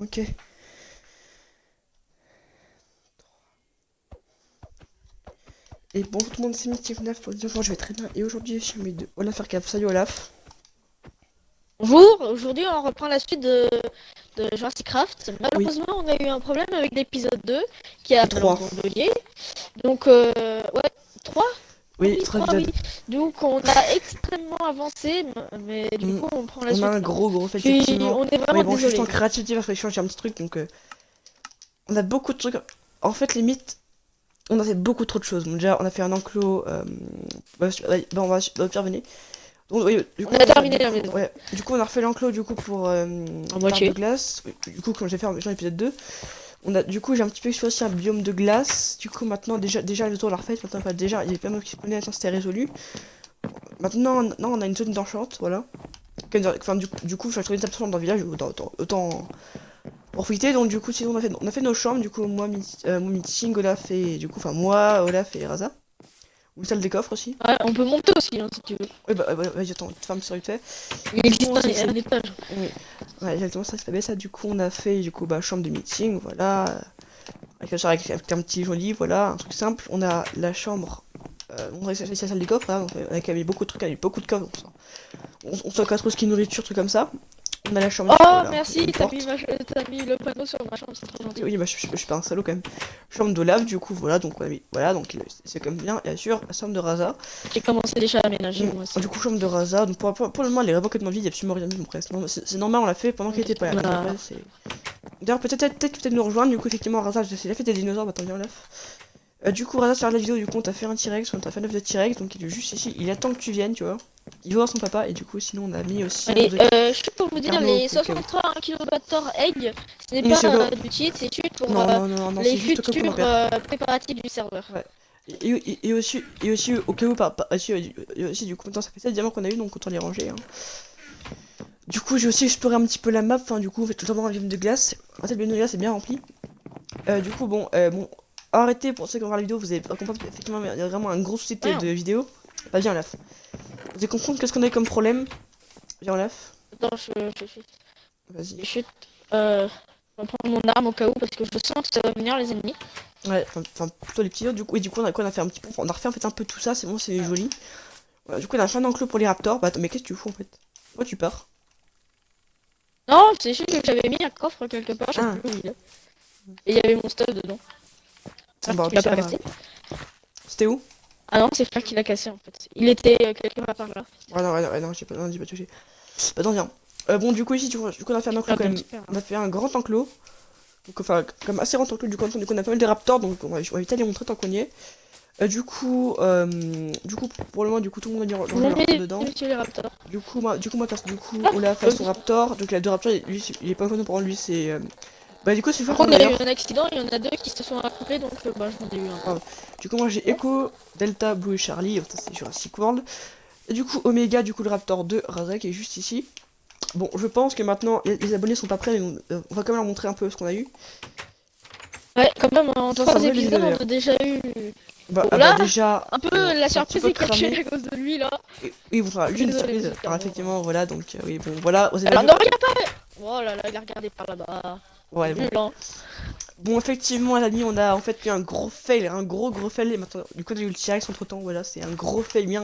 Ok. Et bon, tout le monde, c'est Mystic Neuf pour dire bonjour, je vais très bien. Et aujourd'hui, je suis mis de Olaf Arcave. Salut Olaf. Bonjour, aujourd'hui on reprend la suite de Jurassic Craft. Oui. Malheureusement, on a eu un problème avec l'épisode 2 qui a Et appelé 3. abandonné. Donc, ouais, 3. Oui, Oui, 3 3, oui. épisodes. Donc, on a extrêmement avancé, mais du Hmm. coup, on prend la On a suite un là. gros fait, Puis, effectivement. on est Oui, vraiment bon, je suis juste en désolé. créativité parce que je change un petit truc, donc on a beaucoup de trucs. En fait, limite, on a fait beaucoup trop de choses. Bon, déjà, on a fait un enclos. On va faire venir. Donc, oui, du On coup, a on va faire, terminé la maison. ouais, du coup, on a refait l'enclos du coup pour En l'arbre de moitié. glace. Oui, du coup, comme j'ai fait dans l'épisode 2, du coup, j'ai un petit peu exploré aussi un biome de glace. Du coup, maintenant, déjà le tour on l'a refait. Maintenant, pas déjà, il y avait plein de qui se prenaient, c'était résolu. Maintenant, non, on a une zone d'enchante, voilà. Enfin, du coup, je vais trouver une table dans le village, autant en profiter. Donc, du coup, sinon, on a fait nos chambres. Du coup, mon meeting, Olaf et du coup, enfin, moi, Olaf et Raza. Ou salle des coffres aussi. Ouais, on peut monter aussi, hein, si tu veux. Oui, bah, vas-y, attends, te ferme sur vite fait. Il Du coup, existe c'est un étage. oui, ouais, exactement ça, c'est pas bien ça. Du coup, on a fait bah, chambre de meeting, voilà, avec un petit joli, voilà, un truc simple. On a la chambre, on a la salle des coffres, hein, donc, on a quand même eu beaucoup de trucs, on a eu beaucoup de coffres. On stocke pas trop ce qui est nourriture, trucs comme ça. On a la chambre ici, Oh, voilà, il y a merci, une porte. t'as mis le panneau sur ma chambre, c'est trop Oui, gentil. oui, bah, je suis pas un salaud quand même. Chambre d'Olaf, du coup, voilà, donc, voilà, donc c'est comme bien, et bien sûr, la chambre de Raza. J'ai commencé déjà à aménager, moi aussi. Du coup, chambre de Raza, donc pour le moment, elle est complètement vide, il y a absolument rien de bon, presque. C'est normal, on l'a fait pendant qu'il était pas là, On donc a... après, c'est. D'ailleurs, peut-être nous rejoindre, du coup, effectivement, Raza, il a fait des dinosaures, bah tant bien, Olaf. Du coup, Raza, sur la vidéo, du coup, on t'a fait un T-Rex, on t'a fait un œuf de T-Rex, donc il est juste ici, il attend que tu viennes, tu vois. Il va voir son papa, et du coup, sinon, on a mis aussi un œuf Allez, de je suis pour vous dire, Carnot, les au cas où. 63 kB egg, ce n'est Mais pas c'est quoi? du cheat, c'est juste pour Non, les c'est juste au cas où on en futurs perd. préparatifs du serveur. Ouais. Et aussi, au cas où, aussi, du coup, maintenant, ça fait 7 diamants qu'on a eu, donc autant les ranger, hein. Du coup, j'ai aussi exploré un petit peu la map, enfin, du coup, on fait tout d'abord un biome de glace. En fait, le biome de glace est bien rempli. Du coup, bon, arrêtez pour ceux qui vont voir la vidéo, vous allez comprendre qu'effectivement, il y a vraiment un gros souci Ouais, de vidéo. Bah, viens, Olaf. Vous allez comprendre qu'est-ce qu'on a eu comme problème. Viens, Olaf. attends, Vas-y. je chute. Je vais prendre mon arme au cas où, parce que je sens que ça va venir, les ennemis. Ouais, enfin, plutôt les petits autres. Du coup, on a quoi, on a fait un petit peu. On a refait en fait un peu tout ça, c'est bon, c'est joli. Voilà, du coup, on a fait un enclos pour les raptors. Bah, attends, mais qu'est-ce que tu fous en fait? Pourquoi tu pars? Non, c'est juste que j'avais mis un coffre quelque part, je sais Ah, plus où il est. Et il y avait mon stuff dedans. bon, J'espère bah, au qu'il l'a pire, pas cassé. c'était où? Ah non, c'est Flair qui l'a cassé en fait. Il était quelque part par là. Ouais, non, j'ai pas touché. Bah, non, viens. Bon, du coup, ici, du coup, on a fait un enclos Ah, quand bien même. super. On a fait un grand enclos. Donc, enfin, comme assez grand enclos, du coup, on a pas mal de raptors, donc on va éviter de les montrer tant qu'on y est. Du coup, pour le moment, du coup, tout le monde a mis Vous ranger leur raptor montez dedans. les raptors. Du coup, Ah, Olaf a son raptor. Donc, il a deux raptors, lui, il est pas content pour lui, c'est. Bah, du coup, c'est par fort, hein, contre, il y a eu d'ailleurs. un accident, il y en a deux qui se sont accouplés, donc bah, j'en ai eu un. Pardon. Du coup, moi, j'ai Echo, Delta, Blue et Charlie. Ça, c'est Jurassic World. Et du coup, Omega, du coup, le raptor de Raza qui est juste ici. Bon, je pense que maintenant, les abonnés sont pas prêts, mais on va quand même leur montrer un peu ce qu'on a eu. Ouais, quand même, en Ça, c'est un 3 vrai vidéo épisodes, on d'ailleurs. a déjà eu... Bah, Bon, ah bah là, déjà, un peu bon, la c'est un petit surprise peu est cachée cramé. à cause de lui, là. Et bon, enfin, lui, une Désolé, surprise. monsieur Alors, Carnot. effectivement, voilà, donc, oui, bon, voilà, vous avez Alors, vu. ne regarde pas. Oh là là, il a regardé par là-bas. Ouais, C'est bon. nul, hein. Bon, effectivement, les amis, on a en fait eu un gros fail, un gros fail. Et maintenant, du coup, on a eu le T-Rex entre temps, voilà, c'est un gros fail bien,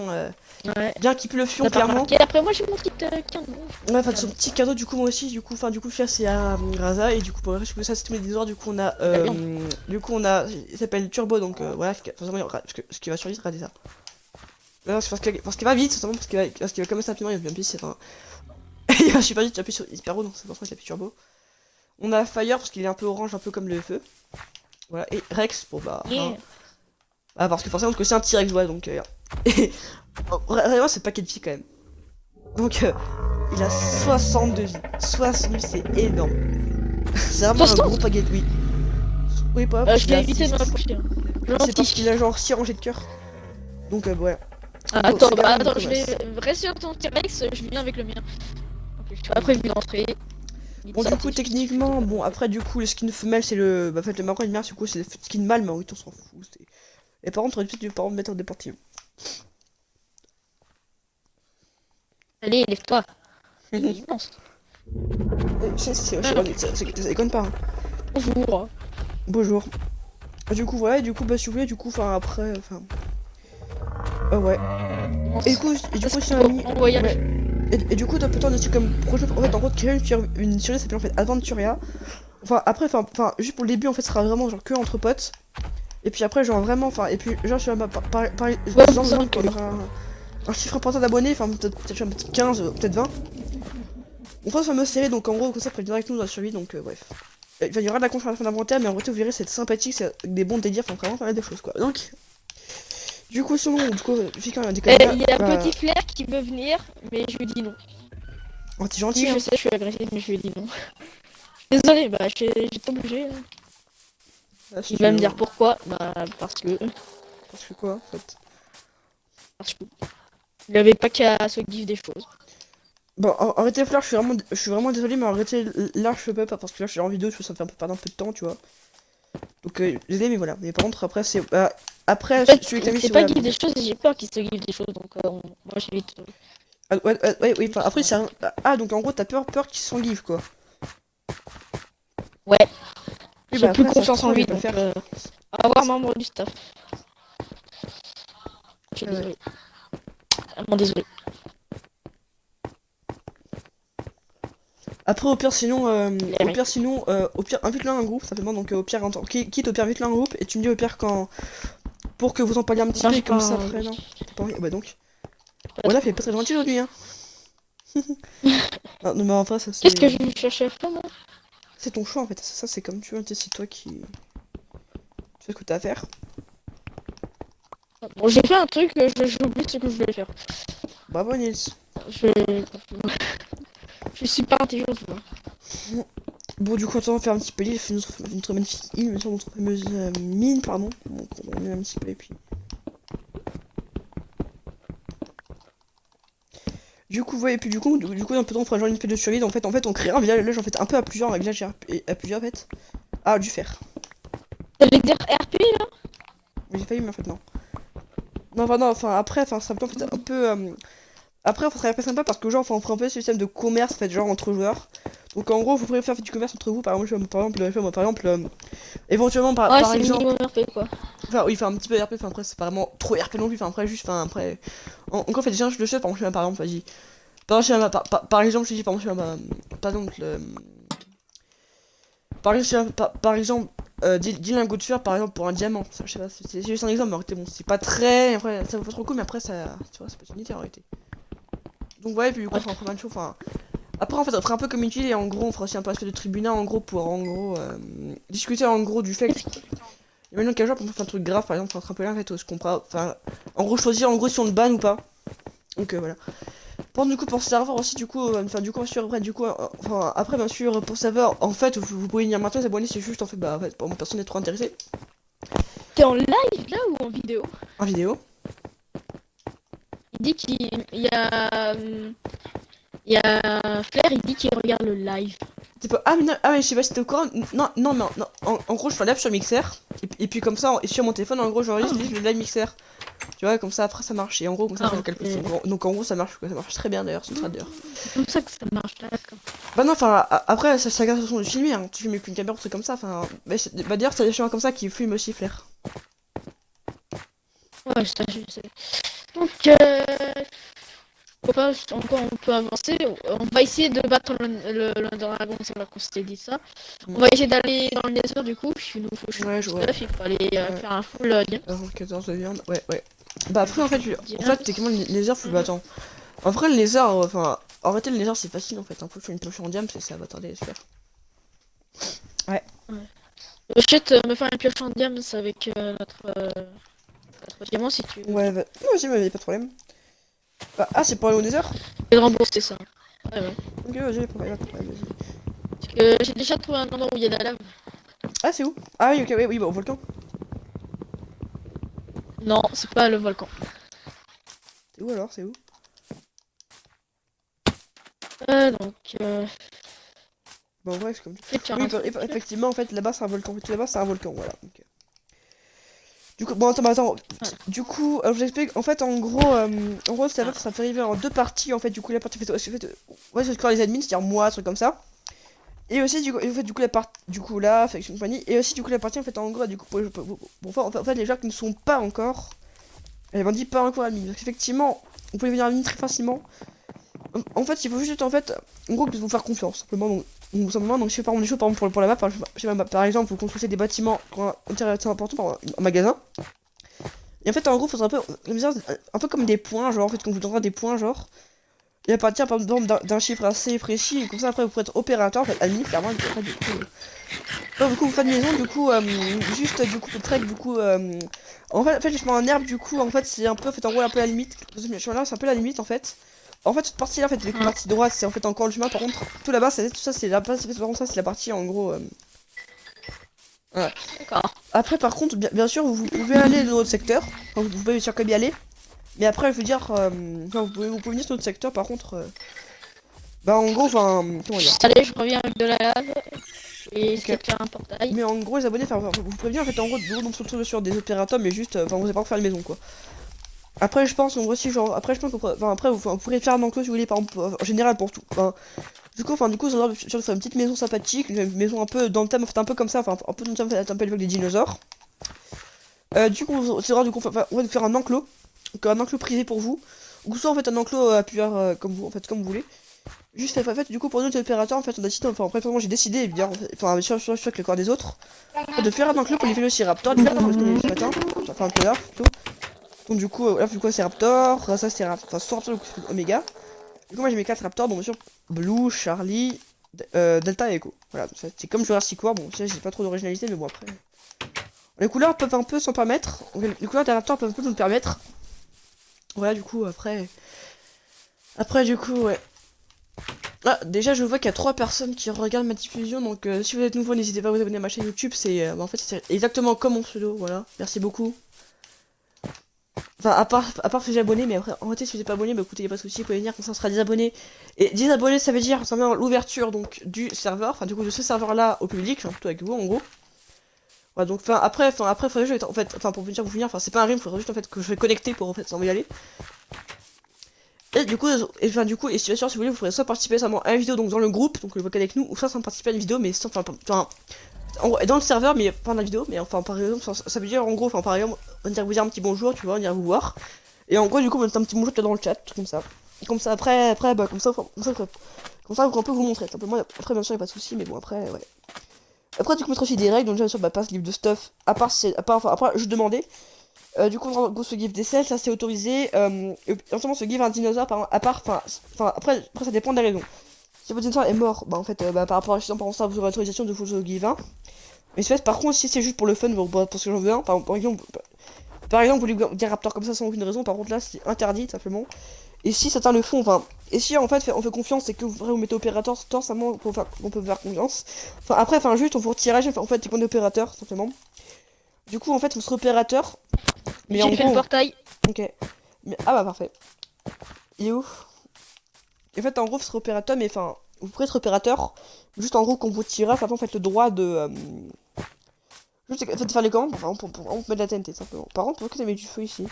Ouais, bien qui pue le fion, t'as pas clairement. remarqué. Après, moi, j'ai mon petit Carnot. Ouais, enfin, son petit cadeau, du coup, moi aussi, du coup, ça, c'est à Raza, et du coup, pour le reste, ça, c'est tous mes dinosaures, La viande. il s'appelle Turbo, donc, voilà, forcément, ce qui va survivre, regardez ça. Non, c'est parce qu'il va vite, simplement parce qu'il va comme ça rapidement, il va bien pisser, enfin. Il va super vite, il appuie sur Hyper haut, donc c'est pour ça qu'il appuie Turbo. On a Fire, parce qu'il est un peu orange, un peu comme le feu. Voilà, et Rex, pour bah, hein. Yeah. Ah, parce que forcément, que c'est un T-Rex, voilà, donc, et, vraiment, c'est pas quel pied, quand même. Donc, il a 62 vies. 60 vies, c'est énorme. C'est vraiment un gros 60. paquet de oui. Oui, pas parce Je qu'il vais a éviter de m'approcher. C'est parce qu'il Gentil. a genre 6 rangées de cœur. Donc, ouais. Ah, Bon, attends, c'est quand bah, même une attends, je vais promesse. rester sur ton T-Rex, je viens avec le mien. Ok, je t'ai pas prévu d'entrer. Bon, du coup, techniquement, bon, après, du coup, le skin femelle, c'est le. Bah, en fait, le marron et le mien, du coup, c'est le skin mâle, mais oui, on s'en fout. Et par contre, on aurait peut-être dû par contre mettre en déportivo. Allez, lève-toi. Il est immense. Ça déconne pas. Hein. Bonjour. Bonjour. Du coup, voilà, et du coup, bah, si vous voulez, du coup, enfin, après, enfin... ouais. Et du coup, c'est un... En voyage. Ouais. Et du coup, t'as peut-être des trucs comme projet... En fait, en gros, créer une série, ça s'appelle en fait Adventuria. Enfin, après, enfin, juste pour le début, en fait, ce sera vraiment genre que entre potes. Et puis après, genre vraiment, enfin, et puis genre, je sais pas, Ouais, disons ça, qu'il y aura un chiffre important d'abonnés, enfin, peut-être 15, peut-être 20. On fera cette fameuse série, donc en gros, comme ça, peut direct nous dans la survie, donc bref. Il y aura de la conférence d'inventaire, mais en vrai, vous verrez, c'est sympathique, c'est avec des bons délires, enfin, vraiment faire des choses, quoi. Donc, du coup, sinon, du coup, Fika, on a déconné pas, Il y a bah, Petit Flair qui veut venir, mais je lui dis non. oh, t'es Oui, gentil, je hein. sais, je suis agressive, mais je lui dis non. Désolé, bah j'étais obligé. Ah, si Il tu va me veux, dire pourquoi. Bah parce que quoi, en fait. parce que il avait pas qu'à se give des choses. Bon, arrêtez Fleur, je suis vraiment désolé, mais arrêtez là, je peux pas, parce que là, je suis en vidéo, ça me fait un peu perdre un peu de temps, tu vois. Donc, désolé, mais voilà. Mais par contre, après, c'est. En Après, fait, celui que t'as il mis, sait c'est pas voilà. give des choses et j'ai peur qu'il se give des choses, donc moi j'évite. Ouais, oui, enfin, après, c'est un. Ah, donc en gros, t'as peur qu'il s'enguive, quoi. Ouais, Oui, j'ai bah plus après, ça se confiance en trouve, il lui, va le donc faire. au revoir membre du staff. Je suis Ouais. désolé. Vraiment désolé. Après, Les au pire, invite-le à un groupe, simplement. Donc, au pire, quitte au pire, invite-le à un groupe, et tu me dis au pire quand. Pour que vous en parliez un petit Non, peu, j'ai et comme pas ça, après, envie. non. T'as pas envie. Bah, donc. Pas Voilà, trop fait pas très envie. gentil aujourd'hui, hein. Non, mais enfin, ça, Qu'est-ce que c'est. je cherchais à faire, moi? C'est ton choix, en fait. Ça, c'est comme tu veux, c'est toi qui. Tu fais ce que t'as à faire. Bon, j'ai fait un truc, j'ai oublié ce que je voulais faire. Bravo, Nils. Je, je suis pas intelligente, moi. Bon, du coup, on va faire un petit peu l'île, notre magnifique île, sur notre fameuse mine, pardon. Donc, on met un petit peu, et puis. Du coup, ouais, et puis du coup, un peu de temps, on fera genre une paix de survie. En fait, on crée un village, en fait, un peu à plusieurs, un village à plusieurs, en fait. Ah, du fer. T'allais dire RP, là? Mais j'ai failli, mais en fait, non. Non, enfin, après, enfin, ça peut, en fait, un peu. Après, ça serait pas sympa parce que, genre, enfin, on ferait un peu ce système de commerce, en fait, genre, entre joueurs. Donc, en gros, vous pourrez faire du commerce entre vous, par exemple, éventuellement, Ouais, par c'est exemple. minimum RP, quoi. Enfin, oui, enfin, un petit peu RP, enfin, après, c'est pas vraiment trop RP non plus, enfin, après, juste, enfin, après. Encore, en fait, déjà, je le sais, par exemple, vas-y. Par exemple, je te dis, par exemple, par exemple, par exemple, 10 lingots de fer, par exemple, pour un diamant. Ça, je sais pas, c'est juste un exemple, mais en réalité, bon, c'est pas très. Après, ça vaut pas trop cool, mais après, ça. Tu vois, c'est pas une unité en réalité. Donc, ouais, et puis du coup, Ouais. on fera pas mal de choses. Enfin, après, en fait, on fera un peu comme une tuile, et en gros, on fera aussi un peu de tribunal, en gros, pour en gros, discuter en gros du fait. Imaginons qu'un jour, on peut faire un truc grave, par exemple, on un peu là, en fait, ce qu'on fera. Enfin, en gros, choisir en gros si on le banne ou pas. Donc, voilà. Du coup, pour ce serveur aussi, du coup, enfin, du coup, bien sûr, après, du coup, enfin, après, bien sûr, pour serveur, en fait, vous pouvez venir maintenant, vous abonner, c'est juste, en fait, bah, en fait, pour moi, personne n'est trop intéressé. T'es en live, là, ou en vidéo? En vidéo. Il dit qu'il y a... Il y a Flair, il dit qu'il regarde le live. C'est pas... Ah, mais non, ah, mais je sais pas si t'es au courant. Non, non, mais non, en gros, je fais un live sur Mixer, et puis comme ça, sur mon téléphone, en gros, j'enregistre le live Mixer. Tu vois, comme ça, après, ça marche, et en gros, comme ça, Ah, ça ok. calcule. Donc, en gros, ça marche, quoi, ça marche très bien, d'ailleurs, c'est très d'ailleurs. C'est comme ça que ça marche, d'accord. Bah non, enfin, après, ça garde façon de filmer, hein. Tu filmes avec une caméra, un truc comme ça, enfin... Bah, d'ailleurs, c'est des gens comme ça qui filment aussi, Flair. Ouais, ça, je sais. Donc, encore on peut avancer. On va essayer de battre le dragon, c'est vrai qu'on s'était dit ça. On va essayer d'aller dans le nether du coup. Il nous faut Ouais, je vois. stuff, il faut aller Ouais. faire un full game. 14 de viande, ouais. Bah après, en fait, Bien. techniquement, le lézard, faut... Bah attends. En vrai, le lézard, enfin... En réalité, le lézard, c'est facile, en fait. Un peu, faire une pioche en diam, ça va tarder à se faire. Ouais. Shit, me faire une pioche en diamant avec notre diamant si tu veux. Ouais, vas-y, mais pas de problème. Bah, ah, c'est pour aller au nether? Je vais te rembourser ça. Ouais. Ok, vas-y, pas de problème, vas-y. Parce que j'ai déjà trouvé un endroit où il y a de la lave. Ah, c'est où? Ah oui, ok, oui, bah au volcan. Non, c'est pas le volcan. C'est où alors? C'est où? Donc, Bah en vrai, c'est comme... c'est Oui, effectivement, en fait, là-bas, c'est un volcan. En fait, là-bas, c'est un volcan, voilà. Donc, Du coup, bon, attends. Ouais. Du coup, je vous explique. En fait, en gros, ça fait arriver en deux parties. En fait, du coup, la partie ouais, c'est quand les admins, c'est-à-dire moi, truc comme ça. Et aussi, en fait, du coup, la partie, du coup, là, Faction Company. Et aussi, du coup, la partie, en fait, en gros, du coup, en fait, les gens qui ne sont pas encore. Elle m'a dit pas encore admin. Parce qu'effectivement, vous pouvez venir admin très facilement. En fait, il faut juste, en fait, en gros, vous faire confiance. Simplement, donc, je fais par exemple des choses, par exemple, pour la map, par exemple, vous construisez des bâtiments qui ont un intérêt important, par exemple, un magasin. Et en fait, en gros, faut un peu, un peu comme des points, genre, en fait, qu'on vous donnera des points, genre. Et à partir, par exemple, d'un chiffre assez précis, et comme ça, après, vous pourrez être opérateur, en fait, admin, clairement, et puis après, du coup. Du coup, vous faites une maison, du coup, juste, du coup, peut-être, du coup, en fait, je mets un herbe, du coup, en fait, c'est un peu, en fait, en gros, un peu la limite. Là, c'est un peu la limite, en fait. En fait, cette partie-là, en fait, la partie droite, c'est en fait encore le chemin. Par contre, tout là-bas, tout ça, c'est la base. Par contre, ça, c'est la partie, en gros. Voilà. D'accord. Après, par contre, bien sûr, vous pouvez aller dans notre secteur. Enfin, vous pouvez bien sûr comme y aller. Mais après, je veux dire, enfin, vous pouvez venir sur notre secteur, par contre. Bah, en gros, enfin, comment dire. Allez, je reviens avec de la lave. Et Ok. c'est de faire un portail. Mais en gros, les abonnés, enfin, vous pouvez venir en fait, en gros, nous sommes sur des opérateurs, mais juste, enfin, vous n'avez pas faire une maison, quoi. Après, je pense, en gros, si, genre, après, je pense enfin, après, vous pourrez faire un enclos si vous voulez, par exemple, en général, pour tout. Enfin, du coup, ça va faire une petite maison sympathique, une maison un peu dans le thème, en fait, un peu comme ça, enfin, un peu dans le thème, un peu avec des dinosaures. Du coup, c'est vrai, du coup, on va faire un enclos, donc un enclos privé pour vous, ou soit en fait un enclos à plusieurs, comme vous, en fait, comme vous voulez. Juste, en fait, du coup, pour notre opérateur, en fait, on a décidé, enfin, après, j'ai décidé, eh bien, enfin, sur avec le corps des autres, de faire un enclos pour les vélociraptors, les parce qu'on est ce matin, enfin, tout à l'heure, plutôt. Donc, du coup, là, du coup, c'est Raptor, ça, c'est Raptor, enfin, soit Raptor, du coup, c'est Omega. Du coup, moi, j'ai mes 4 Raptors, bon, bien sûr, Blue, Charlie, Delta et Echo. Voilà, c'est comme Jurassic World, bon, j'ai pas trop d'originalité, mais bon, après. Les couleurs peuvent un peu s'en permettre, les couleurs des Raptors peuvent un peu nous le permettre. Voilà, du coup, après. Après, du coup, ouais. Ah, déjà, je vois qu'il y a 3 personnes qui regardent ma diffusion, donc si vous êtes nouveau, n'hésitez pas à vous abonner à ma chaîne YouTube, c'est en fait, c'est exactement comme mon pseudo, voilà. Merci beaucoup. Enfin, à part si j'ai abonné, mais après, en réalité, si vous n'êtes pas abonné, bah écoutez, y a pas de souci, vous pouvez venir, comme ça, on sera désabonné. Et désabonné, ça veut dire, ça veut dire l'ouverture, donc, du serveur, enfin, du coup, de ce serveur-là au public, enfin, plutôt avec vous, en gros. Voilà, donc, après, faudrait juste, en fait, enfin, pour venir vous venir, enfin, c'est pas un rime, faudrait juste, en fait, que je vais connecter pour, en fait, sans y aller. Et du coup, et si vous voulez, vous pourrez soit participer seulement à une vidéo, donc dans le groupe, donc le vocal avec nous, ou soit sans participer à une vidéo, mais sans, enfin, en gros, dans le serveur, mais pas dans la vidéo, mais enfin, par exemple, ça veut dire, en gros, enfin, par exemple, on dirait vous dire un petit bonjour, tu vois, on dirait vous voir. Et en gros, du coup, on met un petit bonjour dans le chat, comme ça. Comme ça, après, bah, comme ça, on peut vous montrer. Simplement, après, bien sûr, y a pas de souci, mais bon, après, ouais. Après, tu peux mettre aussi des règles, donc bien sûr, bah, pas ce livre de stuff, enfin, après, je demandais. Du coup, ce give des selles, ça c'est autorisé. Et notamment, ce give un dinosaure, après, ça dépend des raisons. Si votre dinosaure est mort, bah, en fait, bah, par rapport à par exemple, ça, vous aurez l'autorisation de vous le give un. Mais par contre, si c'est juste pour le fun, parce que j'en veux un, par exemple, vous voulez dire Raptor comme ça sans aucune raison, par contre là c'est interdit simplement. Et si ça atteint le fond, enfin, et si en fait on fait confiance et que vous mettez opérateur, simplement on peut faire confiance. Enfin après, enfin juste on vous retire, en fait c'est qu'on est opérateur simplement. Du coup en fait on sera opérateur. Mais en J'ai fait gros. le portail. Ok. Mais, ah bah parfait. Il est où? En fait en gros vous serez opérateur, mais enfin vous pourrez être opérateur. Juste en gros qu'on vous tirera, enfin faites le droit de. Juste faites faire les commandes pour mettre de la TNT simplement. Par contre pourquoi t'as mis du feu ici?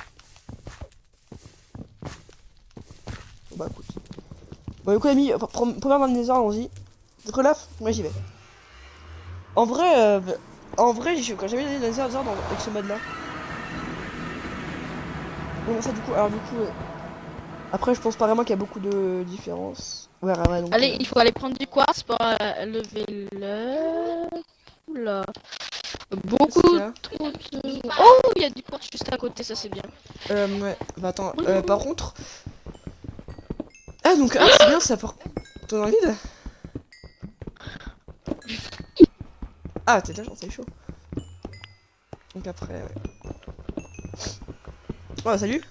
Bon, bah écoute. Bon écoute ami, première dans le Nether, allons-y. Relaf, moi j'y vais. En vrai, quand j'avais les Nether avec ce mode là. Bon ça du coup, après je pense pas vraiment qu'il y a beaucoup de différences. Ouais, donc. Allez, il faut aller prendre du quartz pour lever le... Oula. Beaucoup Qu'est-ce qu'il y a? trop de... Oh, il y a du quartz juste à côté, ça c'est bien. Ouais, bah attends, par contre. Ah donc, ah c'est bien ça pour. Ton un vide? Ah t'es déjà, c'est chaud. Donc après, ouais. Oh salut.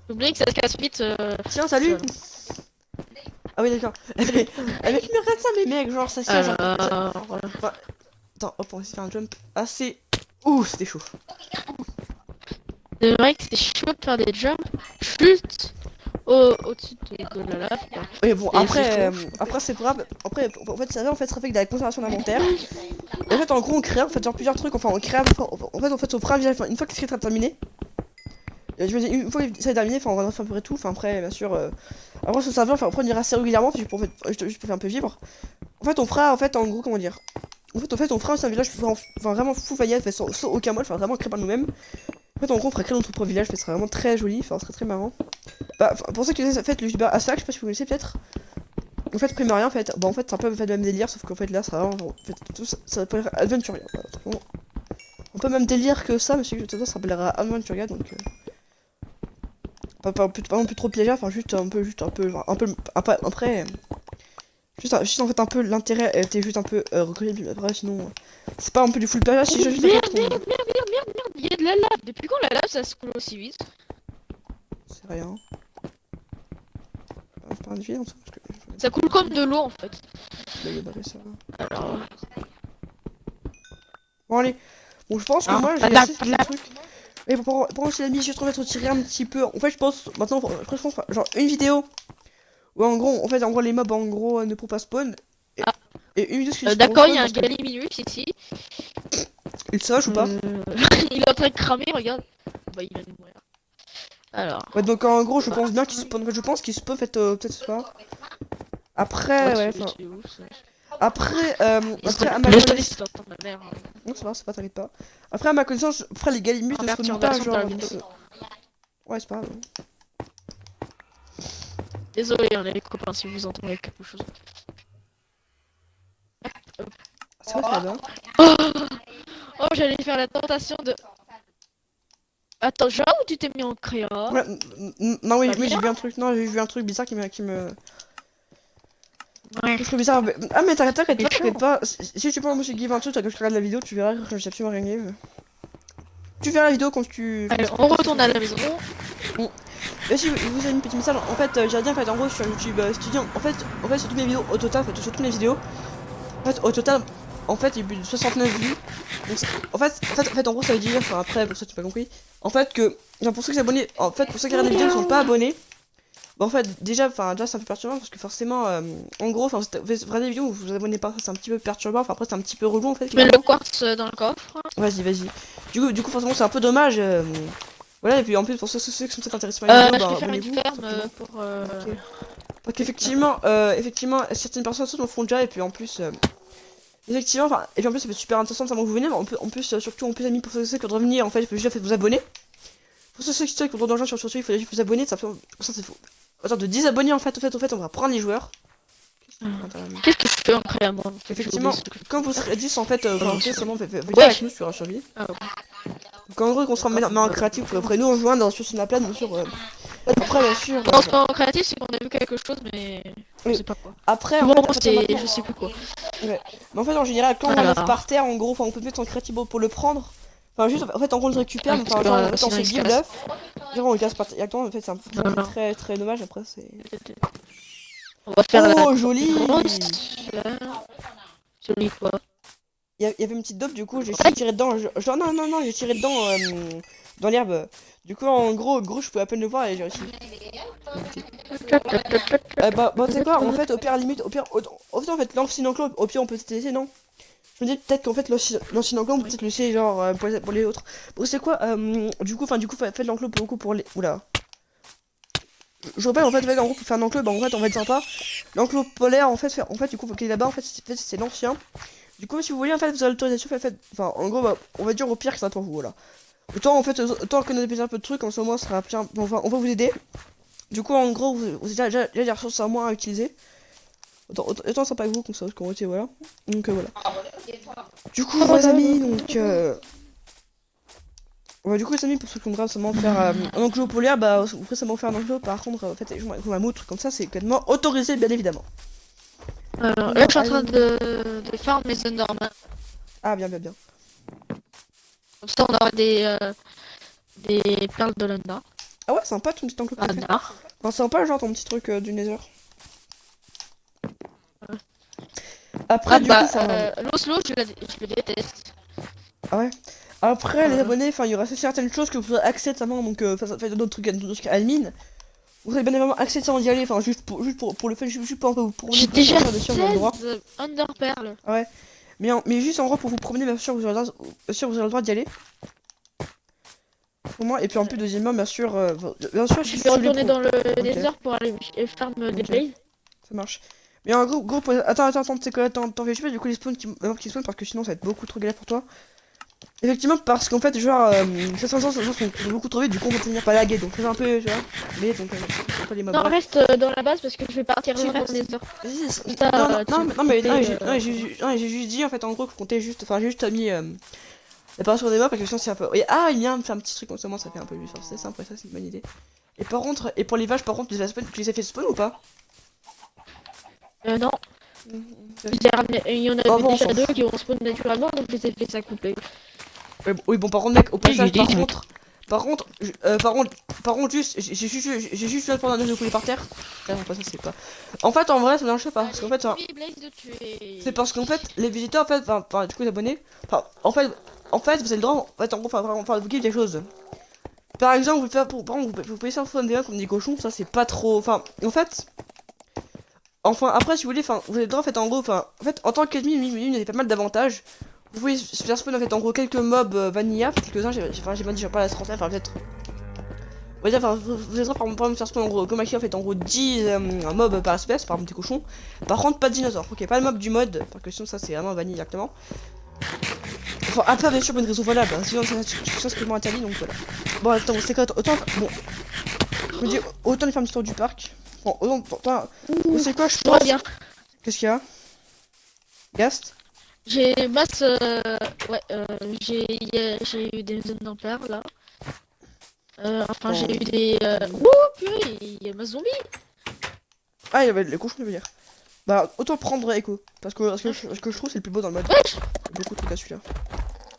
J'ai oublié que ça se casse vite. Tiens, salut. Ah oui d'accord. Elle me regarde ça mais mec, genre ça c'est genre. Voilà. Enfin, attends, hop, on va essayer de faire un jump assez. Ouh, c'était chaud. C'est vrai que c'est chaud de faire des jumps juste au-dessus de la lave, quoi. Et bon, Et après, c'est après c'est pas grave. Après, en fait, ça fait avec de la conservation alimentaire. Et en fait, en gros, on crée en fait genre plusieurs trucs. Enfin, on crée. En fait, on fera un village. Enfin, une fois que ce sera terminé. Je veux dire, une fois que ça est terminé, enfin, on va faire à peu près tout. Enfin, après, bien sûr. Après, ce serveur, enfin, après, on ira assez régulièrement. Parce que pour, en fait, juste pour faire un peu vivre. En fait, on fera, en fait, en gros, comment dire. En fait, on fera un village enfin, vraiment fou faillite, fait, sans aucun mode, enfin, vraiment créé par nous-mêmes. En fait, en gros, on fera créer notre propre village. Ça sera vraiment très joli. Enfin, ce serait très marrant. Bah, pour ceux qui connaissent, en fait, le youtubeur Asak, je sais pas si vous connaissez peut-être. En fait, Primaria, en fait, bon, en fait, c'est un peu le même délire, sauf qu'en fait, là, ça va, en fait, tout ça s'appellera Adventuria. Voilà, tout simplement. Un peu même délire que ça, mais c'est que tout ça s'appellera Adventuria, donc. Pas non plus trop piégé, enfin, juste un peu, genre, après. Juste en fait, un peu l'intérêt était juste un peu reconnu, après, sinon. C'est pas un peu du full plagiat si Oh, je juste merde, il y a de la lave. Depuis quand la lave ça se coule aussi vite? C'est rien. C'est pas un défi, en tout cas, parce que. Ça coule comme de l'eau en fait. Là, il y a barré ça. Alors, Bon, allez. Bon, je pense que moi, j'ai assez de trucs. Et pour aussi l'ami, je trouve être tiré un petit peu. En fait, je pense maintenant, après, je pense genre une vidéo où en gros, les mobs en gros ne pourront pas spawn. Et, Ah. et une vidéo qui d'accord, il y a un Galiminus ici. Il sache ou pas? Il est en train de cramer, regarde. Bah, il va nous mourir. Alors. Ouais, donc en gros, je pense bien qu'il spawn. En fait, je pense qu'il spawn, en fait, peut-être ce soir. Après, ouais, enfin. Après, après, à ma connaissance. Non, ça va, c'est pas, t'inquiète pas. Après, à ma connaissance, après, les Galimus ne spawnent pas, genre. Ouais, c'est pas grave. Désolé, hein, les copains, si vous entendez quelque chose. C'est vrai, très bien. Oh, j'allais faire la tentation de. Attends, genre où tu t'es mis en créa? Ouais, non, oui, j'ai vu un truc. Non, j'ai vu un truc bizarre qui me. Ouais. Je trouve bizarre. Ah, mais t'inquiète pas. Si tu prends Monsieur Give un truc, quand je regarde la vidéo, tu verras que j'ai absolument rien give. Tu verras la vidéo quand tu. Allez, on retourne à la maison. Et si vous avez une petite message, en fait, j'ai dit en fait, en gros, sur YouTube Studio, en fait, sur toutes mes vidéos, au total, sur toutes mes vidéos, en fait, au total, en fait, il y a plus de 69 vues. Donc, en gros, ça veut dire, enfin, après, pour ceux qui n'ont pas compris, en fait, que, genre, pour ceux qui sont abonnés, en fait, pour ceux qui regardent les vidéos qui sont pas abonnés, bah, en fait, déjà, c'est un peu perturbant parce que forcément, en gros, enfin, vous regardez des vidéos où vous vous abonnez pas, c'est un petit peu perturbant, enfin, après, c'est un petit peu relou, en fait. Je mets le quartz dans le coffre. Vas-y. Du coup, forcément, c'est un peu dommage. Voilà, et puis en plus, pour ceux qui sont peut-être intéressés par les vidéos, bah, abonnez-vous. Pour. Donc, effectivement, certaines personnes m'en font déjà, et puis en plus, effectivement, enfin, et puis en plus, ça peut être super intéressant de savoir que vous venez, mais en plus, surtout, en plus, amis, pour ceux qui voudraient venir, en fait, il faut juste vous abonner. Pour ceux qui voudraient dans le jeu sur il faut juste vous abonner, ça c'est faux. Attends, de 10 abonnés, en fait, on va prendre les joueurs. Qu'est-ce que je fais en créa moi? Effectivement, quand vous serez 10, en fait, seulement, vous dire avec nous sur survie. Donc, en gros, qu'on sera maintenant en créatif, vous pourrez nous rejoindre sur Snapchat, bien sûr. Après, bien sûr. Quand on se met en créatif, c'est qu'on a vu quelque chose, mais je sais pas quoi. Après, Bon, en fait, je sais plus quoi. Ouais. Mais en fait, en général, quand on va mettre par terre, en gros, on peut mettre son créatif pour le prendre. Enfin, juste, en fait, en gros, on le récupère, mais enfin, genre, on se give l'œuf. Genre, on le casse par terre. En fait, c'est un peu très, très dommage. Après, c'est. On va faire oh, joli! Joli quoi? Il y avait une petite dope, du coup, j'ai tiré dedans. Genre, non, j'ai tiré dedans dans l'herbe. Du coup, en gros, je peux à peine le voir et j'ai réussi. Bah, tu sais quoi, en fait, au pire, limite, en fait, l'ancien enclos, au pire, on peut se laisser, non? Je me dis peut-être qu'en fait, l'ancien enclos, on peut peut-être le laisser, genre, pour les autres. Bon, c'est quoi, du coup, faites l'enclos beaucoup pour les. Oula. Je rappelle, en fait, en gros, pour faire un enclos, bah, en fait, on va être sympa. L'enclos polaire, en fait, du coup, qu'il est là-bas, en fait, c'est l'ancien. Du coup, si vous voulez, en fait, vous avez l'autorisation, enfin, en gros, bah, on va dire au pire que ça pour vous, voilà. Autant qu'on a dépassé un peu de trucs, en ce moment, ça sera bien. On va vous aider. Du coup, en gros, vous avez déjà des ressources à moins à utiliser. Autant sympa que vous, comme ça, qu'on était, voilà. Donc, voilà. Du coup, les amis, donc. Ouais, du coup, les amis, pour ceux qui voudraient seulement faire un enclos polaire, bah, vous pourrez seulement faire un enclos. Par contre, en fait, avec un mot, truc comme ça, c'est complètement autorisé, bien évidemment. Alors, là, je suis en train de faire mes Enderman. Ah, bien. Comme ça, on aura des perles de l'Ender. Ah ouais, sympa ton petit enclos. Enfin, sympa, genre ton petit truc du Nether. Après, du coup, l'Oslo, je le déteste. Ah ouais. Après, les abonnés, enfin, il y aura certaines choses que vous aurez accès notamment, donc, d'autres trucs admin. Vous avez bien évidemment accès sans y aller, enfin juste pour le fait, juste pour un peu vous promener, J'ai pour déjà sortir de sur le droit. 16 Underpearl. Ah ouais. Mais juste en gros pour vous promener, bien sûr vous aurez le droit d'y aller. Pour moi, et puis en plus deuxièmement, bien sûr Je si vais vous voulez retourner dans le Ok. désert pour aller farm des Ok. blazes. Ça marche. Mais en gros, attends, c'est quoi, t'en fais pas du coup les spawns qui spawnent parce que sinon ça va être beaucoup trop galère pour toi. Effectivement, parce qu'en fait, genre, ça sont beaucoup trop vite, du coup on va finir par laguer, donc c'est un peu, tu vois. Mais donc, c'est un peu les mobs. Non, Bref. reste dans la base parce que je vais partir Si, dans le reste. désert. Vas-y, Ça, non, non, tu non, peux non, mais compter, j'ai juste dit en fait, en gros, faut compter juste, enfin, j'ai juste mis la part sur des mobs parce que sinon c'est un peu. Ah, il vient me faire un petit truc comme ça, moi ça fait un peu lui, c'est simple, ça c'est une bonne idée. Et par contre, et pour les vaches, par contre, tu les as fait spawn ou pas? Non, Ok. il y en Oh, avait bon, on déjà s'en deux fout. qui ont spawn naturellement, donc je les ai fait ça couper. Oui, bon, par contre, mec, au Oui, j'ai passage, dit. par contre, juste, j'ai juste eu le prendre un œuf de couler par terre. Ah, non, pas ça, c'est pas. En fait, en vrai, ça me dérange pas, parce qu'en fait, Oui, Blaze de tuer. c'est parce qu'en fait, les visiteurs, en fait, enfin, du coup, les abonnés, enfin, en fait, vous avez le droit, en fait, en gros, enfin, vous guide des choses. Par exemple, par exemple, vous pouvez faire un des comme des cochons, ça, c'est pas trop, enfin, en fait, après, si vous voulez, enfin, vous avez le droit, en fait, en gros, enfin, en fait, en tant qu'ennemi, il y a pas mal d'avantages. Vous pouvez se faire spawn, en fait, en gros, quelques mobs vanilla, quelques-uns, j'ai pas dit, j'ai pas la trentaine, enfin, peut-être. On va dire, enfin, vous êtes par exemple faire spawn en gros, comme ici en fait en gros 10 mobs par espèce, par exemple des cochons. Par contre, pas de dinosaures, ok, pas le mob du mode, parce que sinon ça c'est vraiment vanille directement. Enfin, après, bien sûr, pour une raison valable, hein, sinon c'est strictement interdit donc voilà. Bon, attends, c'est quoi, bon, je me dis, autant les faire un petit tour du parc. Bon, autant, c'est quoi, je Moi pense. bien. Qu'est-ce qu'il y a? Gast? J'ai masse. Ouais, j'ai eu des Underpearl là. Enfin, Bon. j'ai eu des. Ouh, purée, il y a ma zombie. Ah, il y avait les cochons, je veux dire. Bah, autant prendre Echo, parce que je trouve c'est le plus beau dans le mode. Wesh! Beaucoup de trucs à celui-là.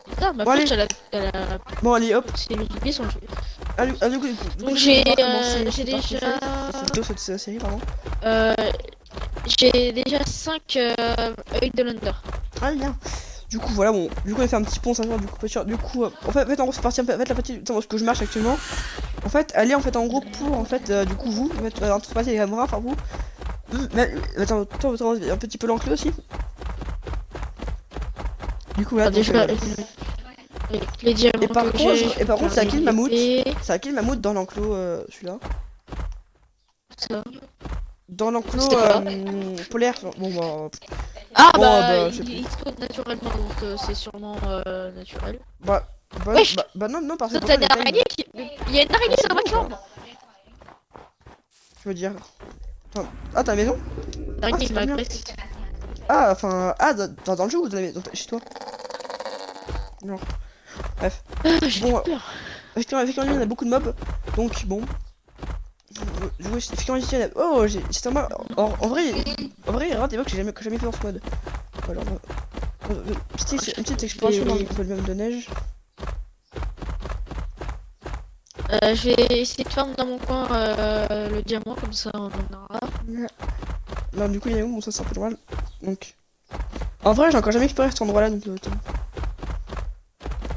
Putain, ma Bon, allez. poche, elle a. Bon, allez, hop. C'est les zombies sont joués. Du coup, Donc on va commencer j'ai ce parc déjà. Fortnite. C'est plutôt cette série, pardon. Euh, j'ai déjà 5 œils de l'Under. Ah, bien. Du coup, voilà, bon. Du coup, on a fait un petit pont, ça du coup, pas sûr. Du coup, en gros, c'est parti. En fait, la partie, ce que je marche actuellement. En fait, elle est en fait, en gros, pour, en fait, du coup, vous, en fait, entre passer les caméras, enfin, vous. Mais, attends, un petit peu l'enclos aussi. Du coup, là, donc, Déjà, les diamants. Et par contre, c'est à qui le mammouth? épée, C'est à qui le mammouth dans l'enclos, celui-là? ça. Dans l'enclos C'était quoi? polaire. Bon, bah. Ah Bon, bah, je sais plus. il spawn naturellement, donc c'est sûrement naturel. Bah, Wesh! non, parce que Toi, t'as une pourquoi le time? araignée qui. Il y a une araignée C'est dans ma bon, chambre! je veux dire. Enfin, ah, ta maison? L'araignée c'est m'a pas bien. agressé. Ah, enfin. Ah, dans le jeu ou chez toi? Non. Bref. J'ai Bon, peur. effectivement, il y en a beaucoup de mobs. Donc, bon. Effectivement, ici, il y en a. Oh, c'est un mode. En vrai, il y a des mobs que j'ai jamais fait dans ce mode. Alors, une petite exploration dans le biome de neige. Je vais essayer de farm dans mon coin le diamant, comme ça on en aura. Non, du coup, il y a où? Bon, ça, c'est un peu normal. Donc. En vrai, j'ai encore jamais exploré cet endroit-là, donc.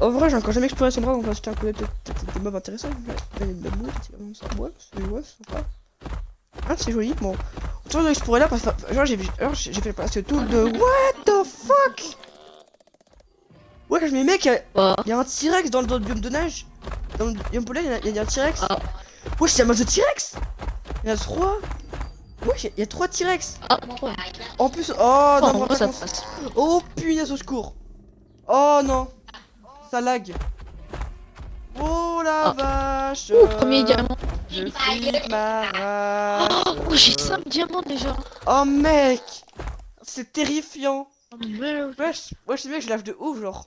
En vrai, j'ai encore jamais exploré cet endroit, donc on va jeter un coup d'œil, peut-être des mobs intéressants. Là, il y a une mammouth, ça. Ouais, c'est sympa. Ah, c'est joli. Bon, autant d'explorer là parce que genre j'ai fait presque tout de. What the fuck? Ouais, mais mec, y a un T-Rex dans le biome de neige. Dans le biome polaire, il y a un T-Rex. Ah. Ouais, c'est un masse de T-Rex. Il y en a 3. Ouais, il y a 3 T-Rex. Ah, ouais. En plus, oh non, Oh, par ça contre. passe. Oh punaise, au secours. Oh non, ça lag. Oh la vache. Premier diamant. Je flippe ma race. Oh, j'ai 5 diamants déjà. Oh mec, c'est terrifiant. Oh merde. Wesh, mec, je lâche de ouf, genre.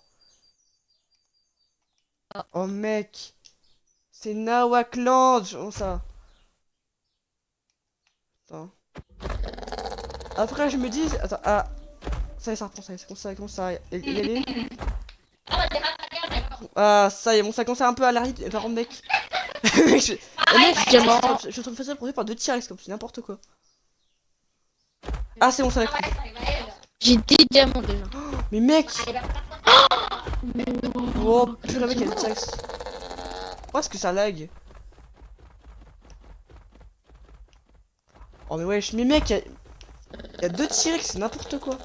Ah. Oh mec, c'est Nawakland, genre ça. Attends. Après, je me dis, attends, ah, ça y est, ça reprend, ça commence à y aller. Ah, ça y est, bon, ça commence un peu à l'arrêter. Par contre, mec, mec, Diamant. je suis en train de me faire profiter par 2 T-Rex comme c'est n'importe quoi. Ah, c'est bon, ça l'a pris. J'ai 10 diamants déjà. Mais mec, oh purée, mec, il y a des T-Rex. Pourquoi est-ce que ça lag? Oh mais wesh, mais mec, y a deux T-Rex, c'est n'importe quoi.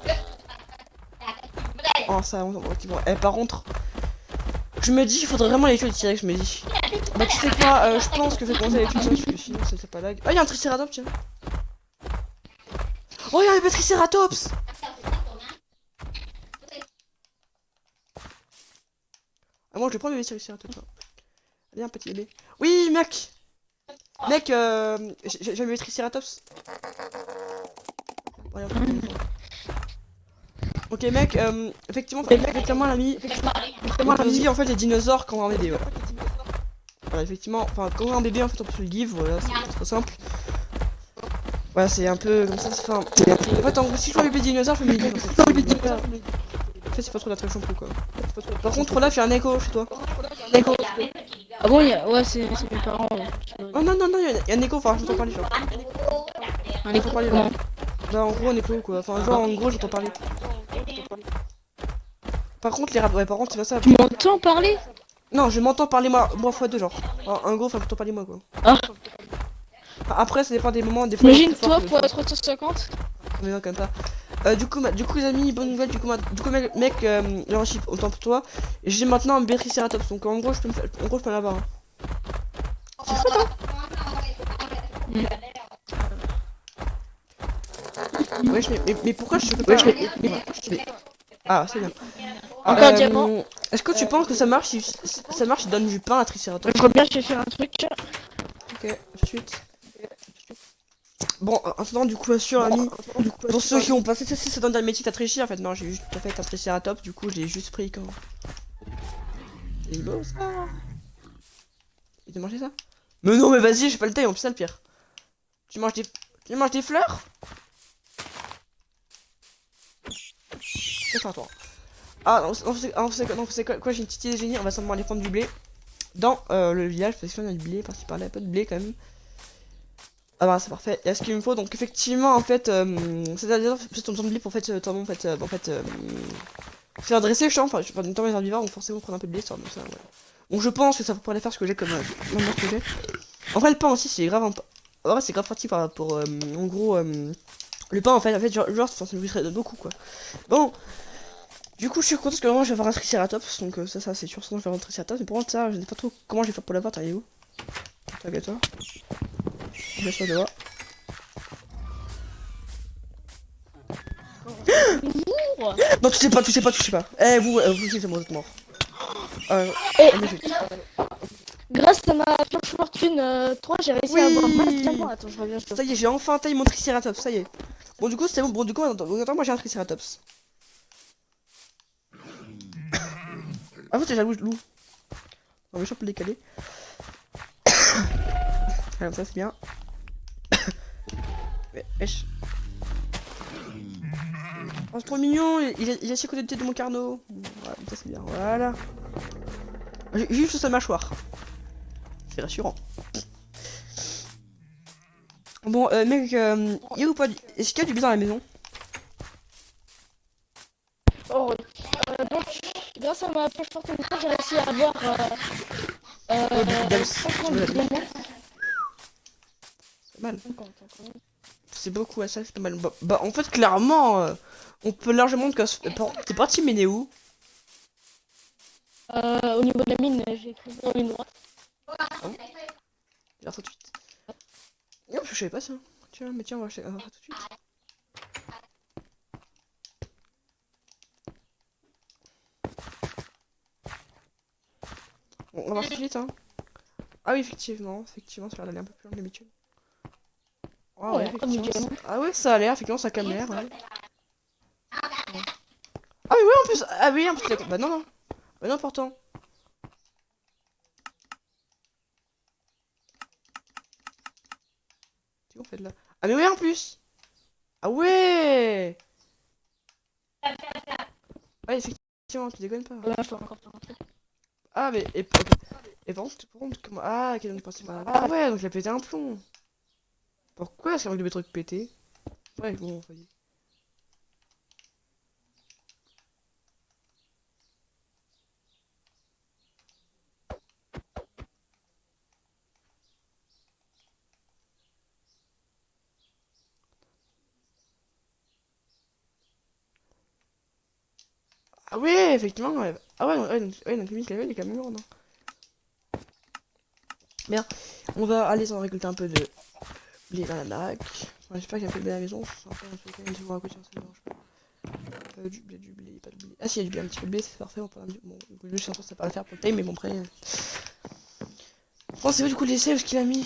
Oh ça, bon, eh, par contre, je me dis, il faudrait vraiment les tuer les T-Rex, je me dis. Bah tu sais quoi, je pense que je vais commencer à les tuer ça, parce que sinon c'est pas lag. Ah, y'a un Triceratops, tiens. Oh, y'a un bébé Triceratops. Ah, moi je vais prendre le bébé Triceratops. Hein. Allez, un petit bébé. Oui, mec. Mec, j'ai un bébé Triceratops. Voilà, ok mec, effectivement l'ami, on peut dire en fait les dinosaures quand on a un bébé, voilà. Voilà, effectivement, enfin quand on a un bébé en fait on peut se le give, voilà, c'est trop simple. Voilà, c'est un peu comme ça, enfin, en fait en gros si je vois un bébé dinosaure je me le give en fait. En fait c'est pas trop d'attraction plus quoi. Par contre là, fais un écho chez toi. Ah bon, ouais, c'est mes parents. Oh non non non, y a un écho, enfin j'entends parler genre. Un J'entends écho parler là. Là en gros un écho quoi, enfin genre en gros j'entends parler. Par contre les rats, ouais par contre c'est pas ça. Tu m'entends parler? Non, je m'entends parler moi fois deux genre. En gros, enfin j'entends parler moi quoi. Ah. Enfin, après ça dépend des moments, des fois. Imagine toi pour 350. Mais non comme ça. Du coup les amis, bonne nouvelle, du coup mec, le rachis autant pour toi. J'ai maintenant un bébé Triceratops, donc en gros je peux en gros je peux l'avoir. Hein. C'est fou hein. Wesh mais pourquoi je peux pas. Ah c'est bien. Encore diamant. Est-ce que tu penses que ça marche si ça marche, il donne du pain à Triceratops? Je crois bien que je vais faire un truc. Ok, tout de suite. Bon, maintenant du coup bien sûr ami, pour ceux qui ont passé ça donne un tricher en fait, non j'ai juste fait un Triceratops, du coup je l'ai juste pris quand... C'est beau ça. Il t'a mangé ça? Mais non mais vas-y, j'ai pas le temps, en plus ça le pire. Tu manges des fleurs? C'est toi. Ah non, c'est quoi, j'ai une petite idée génie, on va simplement aller prendre du blé dans le village, parce qu'on a du blé par-ci par-là, un peu de blé quand même. Ah bah c'est parfait, il y a ce qu'il me faut, donc effectivement en fait, c'est-à-dire on besoin de blé pour faire dresser le champ, enfin du temps les herbivores, donc forcément prendre un peu de blé, ça, donc ça, ouais. Donc je pense que ça pourrait faire ce que j'ai comme maintenant que j'ai. En vrai le pain aussi c'est grave, en vrai c'est grave pratique pour en gros, le pain en fait genre ça me beaucoup quoi. Bon, du coup je suis content parce que vraiment je vais avoir un Triceratops, donc ça c'est sûr, sinon je vais avoir un Triceratops, mais pour contre ça je sais pas trop comment je vais faire pour l'avoir, t'arrives où? T'inquiète toi. Bien sûr de voir. Non, tu sais pas. Eh, vous c'est moi, vous êtes mort. Et Magnifique. grâce à ma pioche fortune 3, j'ai réussi à avoir masse diamant. Attends, je reviens. Ça y est, j'ai enfin taillé mon Triceratops, ça y est. Bon, du coup, c'est bon, du coup, attends, moi j'ai un Triceratops. Ah, vous, t'es jaloux, loup. Non, mais je peux le décaler. Comme ça, c'est bien. Mais, wesh. Oh, c'est trop mignon, il est assis à côté de mon carnot. Voilà, ça c'est bien, voilà. J'ai juste sa mâchoire. C'est rassurant. Bon, mec, y a ou pas est-ce qu'il y a du blé dans la maison? Oh, donc, grâce à ma pioche fortune 3, j'ai réussi à avoir beaucoup d'âmes. 50 diamants. C'est pas mal. C'est beaucoup à ça, c'est pas mal. Bah, en fait, clairement, on peut largement que t'es parti mener où? Au niveau de la mine, j'ai trouvé une droite. Ah bon? Je vais faire ça tout de suite. Non, je savais pas ça. Tiens, mais tiens, on va faire ça tout de suite. Bon, on va voir ça tout de suite, hein. Ah oui, effectivement, ça a l'air d'aller un peu plus long que d'habitude. Ah ouais, effectivement. Ah ouais, ça a l'air, effectivement, ça a quand même l'air, ouais. Ah oui, ouais, en plus, bah non, non. Bah non, pourtant. Qu'est-ce qu'on fait de là? Ah mais ouais, en plus. Ah ouais. Ouais, effectivement, tu déconnes pas. Là, je dois encore faire un truc. Ah mais, et par contre, comment... Ah, ok, donc c'est pas... Ah ouais, donc il a pété un plomb. Pourquoi est-ce qu'il y a des trucs pétés? Ouais, bon, vas-y. Ah ouais, effectivement, ouais. Ah ouais, donc limite, la ville est quand même lourde, hein. Bien, on va aller s'en récolter un peu de blé dans la baraque. Enfin, j'espère qu'il y a un peu de blé à la maison. C'est un peu un truc quand même, à côté, ça ne dérange pas. Du blé, pas de blé. Ah si, il y a du blé, un petit peu de blé, c'est parfait. On peut... Bon, le blé, je pense que ça va pas le faire pour le time, mais bon, après... Bon, c'est où du coup les sels qu'il a mis?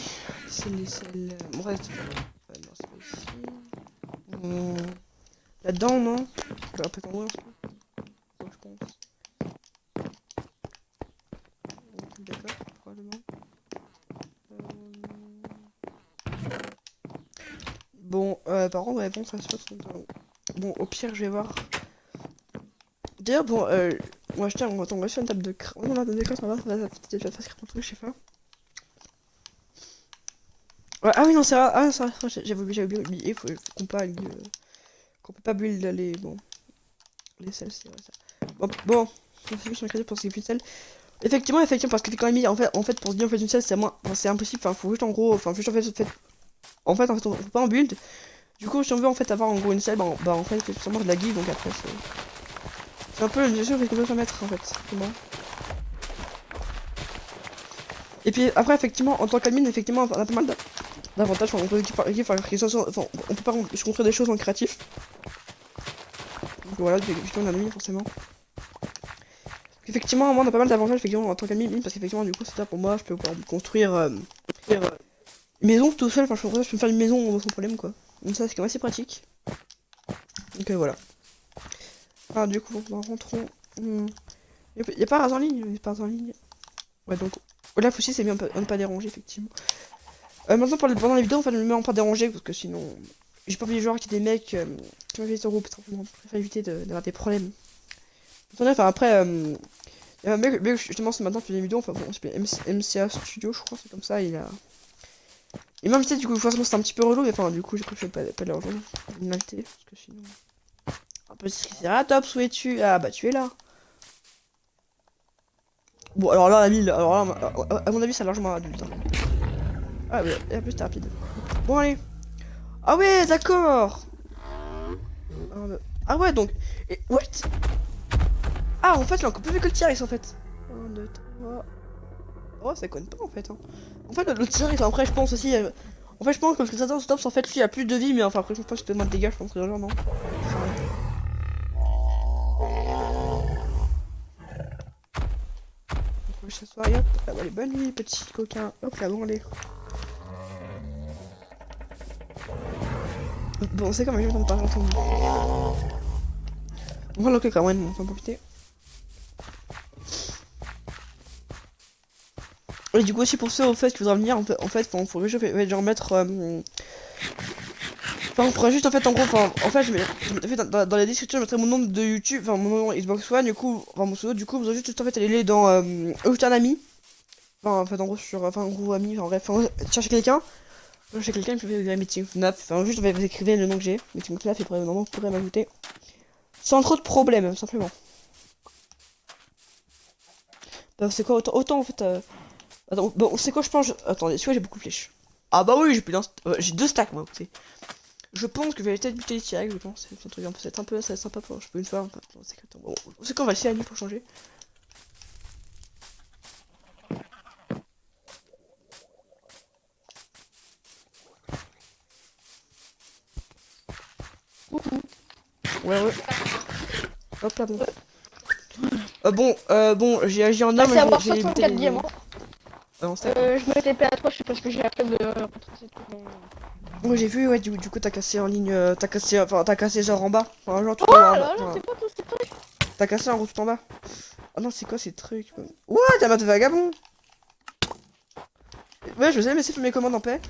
Les sels... Bon, reste... non, c'est pas ici. Là-dedans, non? Je vais un peu t'en voir, je pense. D'accord, probablement. Bon, par contre, ouais, bon, ça se passe longtemps. Bon, au pire, je vais voir. D'ailleurs, bon, on va acheter, on va faire une table de craft. On va table de craft, on va voir, ça va peut-être faire mon truc, je sais pas. Ouais, ah oui, non, c'est vrai, ah, c'est vrai, j'avais oublié, faut qu'on pas, qu'on peut pas build les, bon, les sels, c'est vrai ça. Bon, je me suis sur le crédit pour ce qui est plus de sel. Effectivement, parce que quand même, en fait, pour se dire, en fait, une selle, c'est moins, enfin, c'est impossible, enfin, faut juste en gros, enfin, juste en fait, on peut pas en build. Du coup, si on veut en fait avoir en gros une selle, bah en fait, il faut forcément de la give, donc après, c'est un peu une gestion qu'on peut mettre en fait, simplement. Et puis après, effectivement, en tant qu'admin, effectivement, on a pas mal d'avantages. Enfin, on peut on peut pas construire des choses en créatif. Donc voilà, effectivement, on a admin forcément. Effectivement, moi, on a pas mal d'avantages effectivement en tant qu'admin, parce qu'effectivement, du coup, c'est ça pour moi, je peux pouvoir construire une maison tout seul. Enfin, je peux me faire une maison sans problème, quoi. Donc ça, c'est quand même assez pratique. Donc voilà. Ah, du coup, rentrons. Y a pas Raz en ligne? Y a pas Raz en ligne. Ouais, donc là aussi c'est bien de pas déranger effectivement. Maintenant pendant les vidéos, en fait, je me mets en pas déranger parce que sinon j'ai pas envie de joueurs qui des mecs qui m'invitent au groupe simplement. Je préfère éviter d'avoir des problèmes. Enfin après, y a un mec justement ce matin fait des vidéos, enfin bon, c'est MCA Studio, je crois, c'est comme ça, il m'a invité du coup, forcément c'était un petit peu relou, mais enfin du coup j'ai préféré pas le rejoindre. Il m'a invité parce que sinon. Un peu discret. Ah top, où es-tu? Ah bah tu es là. Bon, alors là, la mille, alors là, à mon avis, c'est largement adulte, hein. Ah, ouais, et en plus, t'es rapide. Bon, allez. Ah, ouais, d'accord. Ah, ouais, donc. What? Ah, en fait, il a encore plus vu que le T-Rex, en fait. 1, 2, 3. Oh, ça conne pas, en fait, hein. En fait, le T-Rex, après, je pense aussi. En fait, je pense que le Triceratops, Stops, en fait, lui, a plus de vie, mais enfin, après, je pense pas que c'est moins de dégâts, je pense que genre, non. Je s'assois, et hop, là, allez, bonne nuit, petit coquin. Hop là, bon, allez. Bon, c'est quand même, j'entends pas, j'entends. On va loquer quand même, on va en profiter. Et du coup aussi pour ceux au fait qui voudraient venir, en fait, on pourrait juste genre mettre enfin on pourrait juste en fait en gros, enfin en fait je mets dans la description je mettrai mon nom de YouTube, enfin mon nom Xbox One, du coup, enfin mon pseudo, du coup vous aurez juste en fait aller dans ajouter un ami. Enfin en fait en gros sur enfin un gros ami, enfin bref, chercher quelqu'un. Chercher quelqu'un, puis vous verrez Meeting FNAF, enfin juste vous écrivez le nom que j'ai, Meeting FNAF, et après normalement vous pourrez m'ajouter. Sans trop de problèmes, simplement. Bah, c'est quoi autant en fait attends, bon, c'est quoi je pense attendez, celui-là j'ai beaucoup de flèches. Ah bah oui, j'ai 2 stacks moi, écoutez. Je pense que je vais peut-être buter les T-Rex, je pense. C'est un truc un peu assez sympa pour je peux une fois. Enfin, bon, c'est qu'on va laisser la nuit pour changer. Ouais, ouais. Hop là, bon. Bon, j'ai agi en homme, c'est avoir j'ai 64 diamants. Je me TP à toi, je sais pas ce que j'ai appris de rentrer cette. Moi j'ai vu, ouais, du coup t'as cassé en ligne, t'as cassé genre en bas. Enfin, genre tout Oh en bas. là là, c'est pas tout ces trucs. T'as cassé en gros tout en bas. Ah non, c'est quoi ces trucs? Ouais, t'as ma de vagabond. Ouais, je sais, mais c'est fait mes commandes en paix.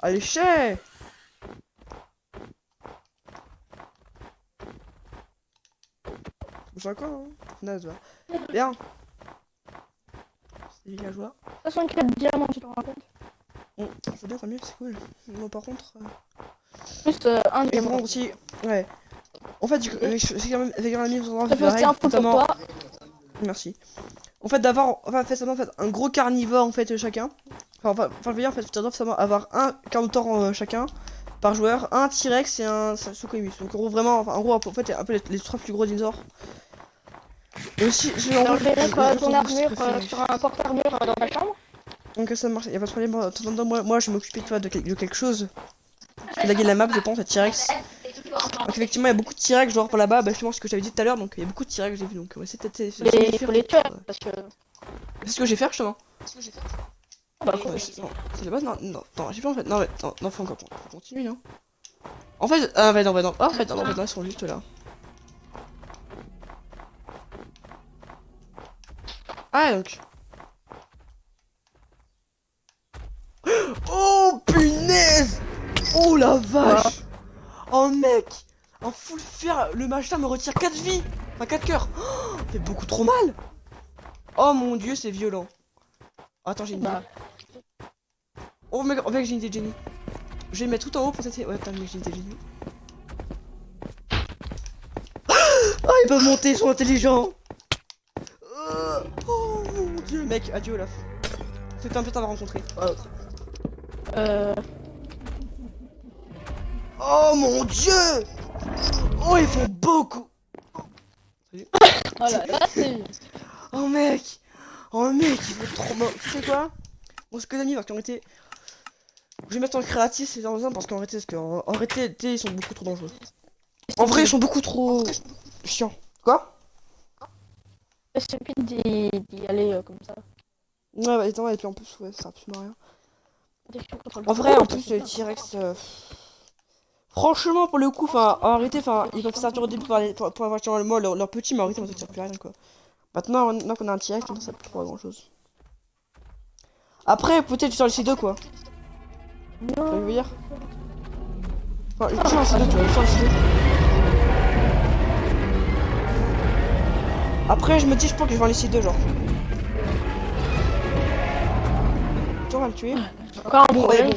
Allez, chais! J'ai encore, hein. Naze, va. Bien. C'est villageois. 64 diamants, tu te rends compte? Bon, faut bien, tant mieux, c'est cool. Bon, par contre. Plus un Et par diamant. contre aussi, ouais. En fait, c'est quand même mis Ça fait aussi un peu pour toi. Merci. En fait, d'avoir, enfin, en fait, un gros carnivore, en fait, chacun. Je veux dire, en fait, tu dois forcément avoir un carnotaure chacun, par joueur, un T-Rex et un Suchomimus. Donc, en gros, vraiment, enfin, en gros, en fait, un peu les trois plus gros dinosaures. Et aussi, Tu enverrais ton armure sur un porte-armure dans ta chambre? Donc, ça marche, y a pas de problème. Moi, je vais m'occuper de quelque chose. Je vais laguer la map, je pense, à T-Rex. Donc, effectivement, il y a beaucoup de T-Rex, genre par là-bas, bah, justement, ce que j'avais dit tout à l'heure. Donc, il y a beaucoup de T-Rex, j'ai vu. Donc, on va essayer peut-être. Faut les tuer, parce que... C'est ce que j'ai fait, justement. Bah, Non, c'est pas. Non, attends, j'ai pas en fait. Non, mais attends, non, faut continuer, non. En fait, ah, ouais, non, ouais, non. Ah, en fait, non, ils sont juste là. Ah, donc. Oh, punaise! Oh la vache! Oh, mec! En full fer, le machin me retire 4 vies! Enfin, 4 cœurs! Oh, ça fait beaucoup trop mal! Oh mon dieu, c'est violent. Attends, j'ai une idée. Oh, mec, j'ai une idée de génie. Je vais mettre tout en haut pour cette. Ouais, attends, mais j'ai une idée de génie. Oh, ils peuvent monter, ils sont intelligents! Oh mon dieu, mec, adieu Olaf. C'était un peu t'avoir rencontré. Oh mon dieu! Oh, ils font beaucoup! Salut. Oh là là, c'est... Oh mec! Oh mec, ils font trop mal. Tu sais quoi? Bon, ce que d'amis, parce qu'en réalité. Je vais mettre en créatif ces gens parce qu'en réalité, ils sont beaucoup trop dangereux. En vrai, ils sont beaucoup trop chiants. Quoi? c'est stupide d'y aller comme ça. Ouais, bah, attends, et puis en plus, ouais, ça sert absolument à rien. Dès que tu contrôles En vrai, en plus, les T-Rex. Franchement, pour le coup, enfin, en réalité, enfin, ils peuvent servir au début pour avoir genre, leur petit, mais en réalité, ça sert plus à rien, quoi. Maintenant qu'on a un T-Rex, ça sert plus trop à grand chose. Après, peut-être tu sors le C2, quoi. Tu vois ce que je veux dire? Enfin, je sors le C2, tu vois, je sors le C2. Après, je me dis, je pense que je vais en laisser deux, genre. Tu vas le tuer. Encore un Bon, problème.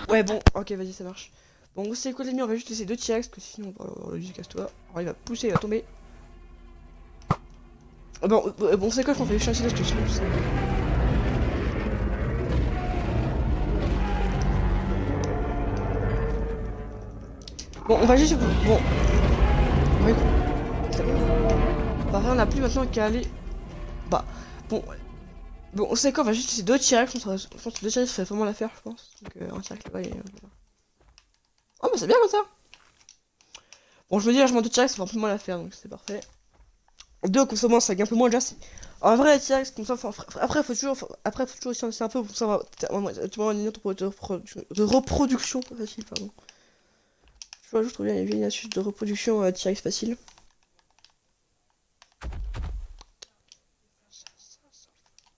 Ouais, bon, ok, vas-y, ça marche. Bon, c'est quoi les amis, on va juste laisser deux T-Rex, parce que sinon, on va lui dire casse-toi. Alors, il va pousser, il va tomber. Bon, c'est quoi, je m'en fais chasser là, je te suis, tout ça. Bon, on va juste. Bon. Ouais, c'est bon. Bah, rien, on n'a plus maintenant qu'à aller. Bah, bon. Bon, on sait quoi, on va juste laisser deux T-Rex, je pense que deux T-Rex ferait vraiment l'affaire, je pense. Donc, un T-Rex là-bas et. Voilà. Oh, bah, c'est bien comme ça! Bon, je me dis, lâchement deux T-Rex, ça fait un peu moins l'affaire, donc c'est parfait. Deux, comme ça, moi, ça gagne un peu moins déjà. En vrai, T-Rex, comme ça, après, faut toujours c'est un peu pour savoir. Tu vois, une de reproduction facile, pardon. Tu vois, je trouve bien, il y avait une astuce de reproduction T-Rex facile.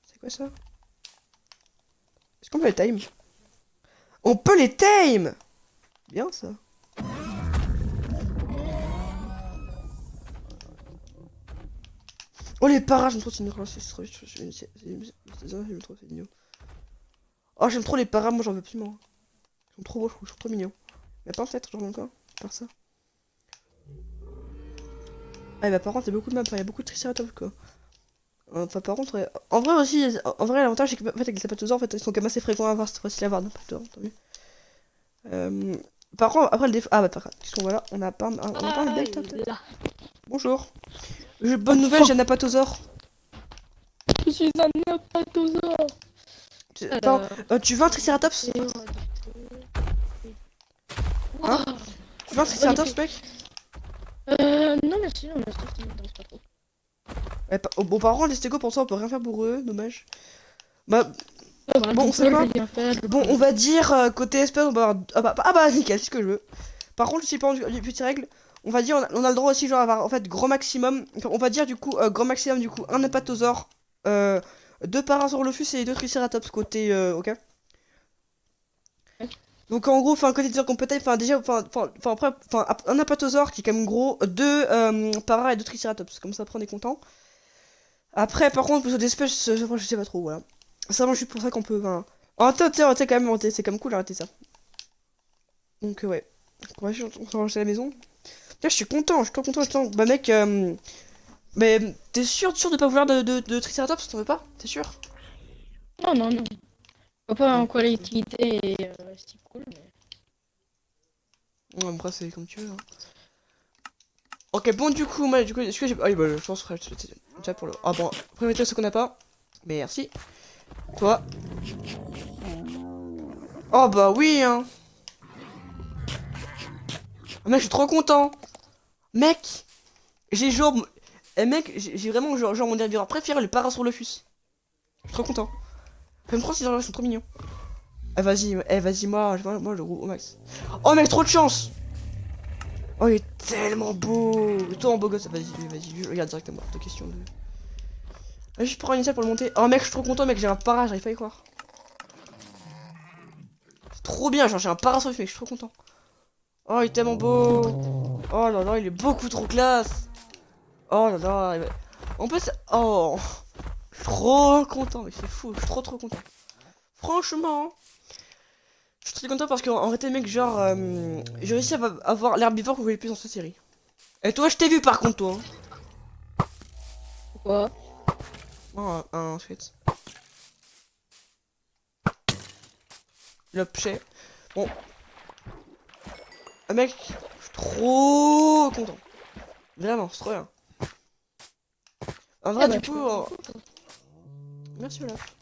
C'est quoi ça? Est-ce qu'on peut les time? On peut les tame! Bien ça. Oh les paras, j'aime trop ces micros, c'est trop j'aime trop, c'est mignon. Oh j'aime trop les paras, moi j'en veux absolument. Ils sont trop beaux, je trouve, ils sont trop mignons. Mais pas peut-être, genre encore, par ça. Ah bah par contre, il y a beaucoup de maps, il y a beaucoup de triceratops quoi. Enfin par contre, ouais. En vrai aussi, en vrai l'avantage c'est que en fait, avec les apatosaures, en fait, ils sont quand même assez fréquents à avoir, c'est facile à avoir, n'importe tant mieux. Par contre, après le défaut. Ah bah par contre, puisqu'on voilà, on a pas un delta peut-être. Bonjour. Bonne nouvelle, j'ai un apatosaure. Je suis un apatosaure. Attends, tu veux un triceratops? Hein? Tu veux un triceratops mec? Non merci, non merci, ça m'intéresse pas trop. Ouais, bon par contre les stégops pour ça on peut rien faire pour eux, dommage. Bah Voilà, bon c'est quoi? bien faire. Bon on va dire côté espèce on va avoir... Ah bah nickel, c'est ce que je veux. Par contre je sais pas une petite règle. On va dire on a le droit aussi genre avoir en fait grand maximum. On va dire du coup grand maximum du coup un apatosaure, deux parasaurolophus et deux triceratops côté ok. Donc en gros, enfin côté des qu'on peut taille, enfin déjà, après, un apatosaure qui est quand même gros, deux paras et deux triceratops, comme ça prend des contents. Après, par contre, pour les espèces, je sais pas trop, voilà. Ça, moi, je suis pour ça qu'on peut. Enfin... En fait, quand même, c'est quand même cool d'arrêter ça. Donc, ouais. On va ranger la maison. Tiens, je suis content, je suis trop content. Bah, mec, Mais t'es sûr de pas vouloir de Triceratops, t'en veux pas? T'es sûr? Non, non, non. Je vois pas en quoi l'utilité est si cool, mais... Ouais, après, c'est comme tu veux. Hein. Ok, bon, du coup, moi, est-ce que j'ai. Ah, oui, bah, je pense que c'est déjà pour le. Ah, bon, premier test qu'on n'a pas. Merci. Toi. Oh, bah oui, hein. Ah, mec, je suis trop content. Mec, j'ai genre. Eh, mec, j'ai vraiment genre mon herbivore préféré, le Parasaurolophus. Je suis trop content. Même trop, ces gens-là sont trop mignons. Vas-y, moi, le roux au max. Oh, mec, trop de chance. Oh, il est tellement beau. Et toi en beau gosse, vas-y, je regarde directement. Pas de question de. Vas-y, je prends une échelle pour le monter. Oh, mec, je suis trop content, mec, j'ai un para, j'arrive pas à y croire. C'est trop bien, genre, j'ai un parasaurus, mec, je suis trop content. Oh, il est tellement beau. Oh là là, il est beaucoup trop classe. Oh là là. En plus, oh, je suis trop content, mec, c'est fou, je suis trop content. Franchement, je suis très content parce qu'en réalité, mec, genre, j'ai réussi à avoir l'herbivore que je voulais plus dans cette série. Et toi, je t'ai vu par contre, toi. Quoi? Oh, ensuite. L'objet. Bon. Ah, mec, je suis trop content. Vraiment, c'est trop bien. En vrai, Ah bah, du coup, merci Olaf.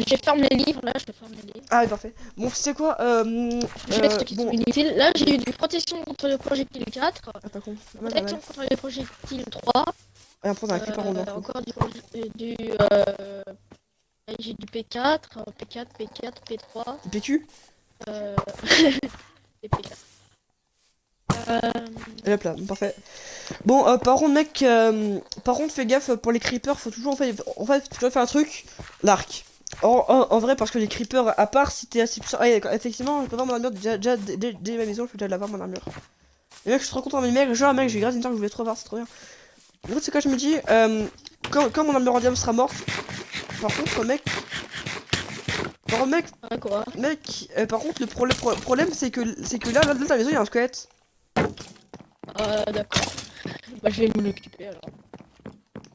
je ferme les livres, là, je ferme les livres. Ah, oui, parfait. Bon, c'est quoi Je laisse ceux qui sont bon. inutiles. Là, j'ai eu du protection contre le projectile 4, Ah, pas con. Pas mal. protection contre les projectiles 3, Et après, on a un creeper en blanc. encore j'ai du P4, P3, Du PQ. euh, et P4. Et hop là, parfait. Bon, par contre, mec, par contre, fais gaffe pour les creepers, faut toujours tu dois faire un truc, l'arc. En vrai, parce que les creepers, à part si t'es assez puissant. Ah, d'accord, effectivement, je peux avoir mon armure déjà dès ma maison, je peux déjà l'avoir mon armure. Et mec, je suis trop content, mais mec, genre, mec, j'ai grave une temps que je voulais trop voir, c'est trop bien. En fait, c'est quoi, je me dis, quand mon armure radium sera morte, par contre, mec. Quoi? Mec, par contre, le problème, c'est que là, dans ta maison, il y a un squelette. D'accord. Bah, je vais m'en occuper alors.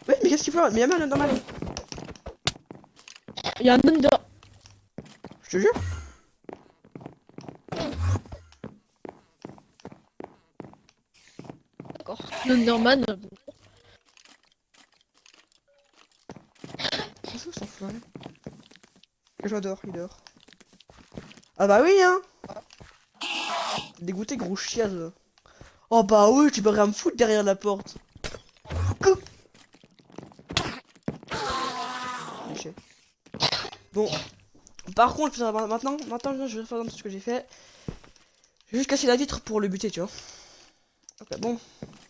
Ouais, mais qu'est-ce qu'il faut? Mais il y a mal, normal. Il y a un Under. Je te jure. D'accord. Underman. Qu'est-ce que ça fout, hein? J'adore, il dort. Ah bah oui, hein. Dégoûté, gros chiaz. Oh bah oui, tu peux rien me foutre derrière la porte. Déchet. Bon. Par contre, maintenant, je vais faire ce que j'ai fait. Je vais juste casser la vitre pour le buter, tu vois. Ok, bon.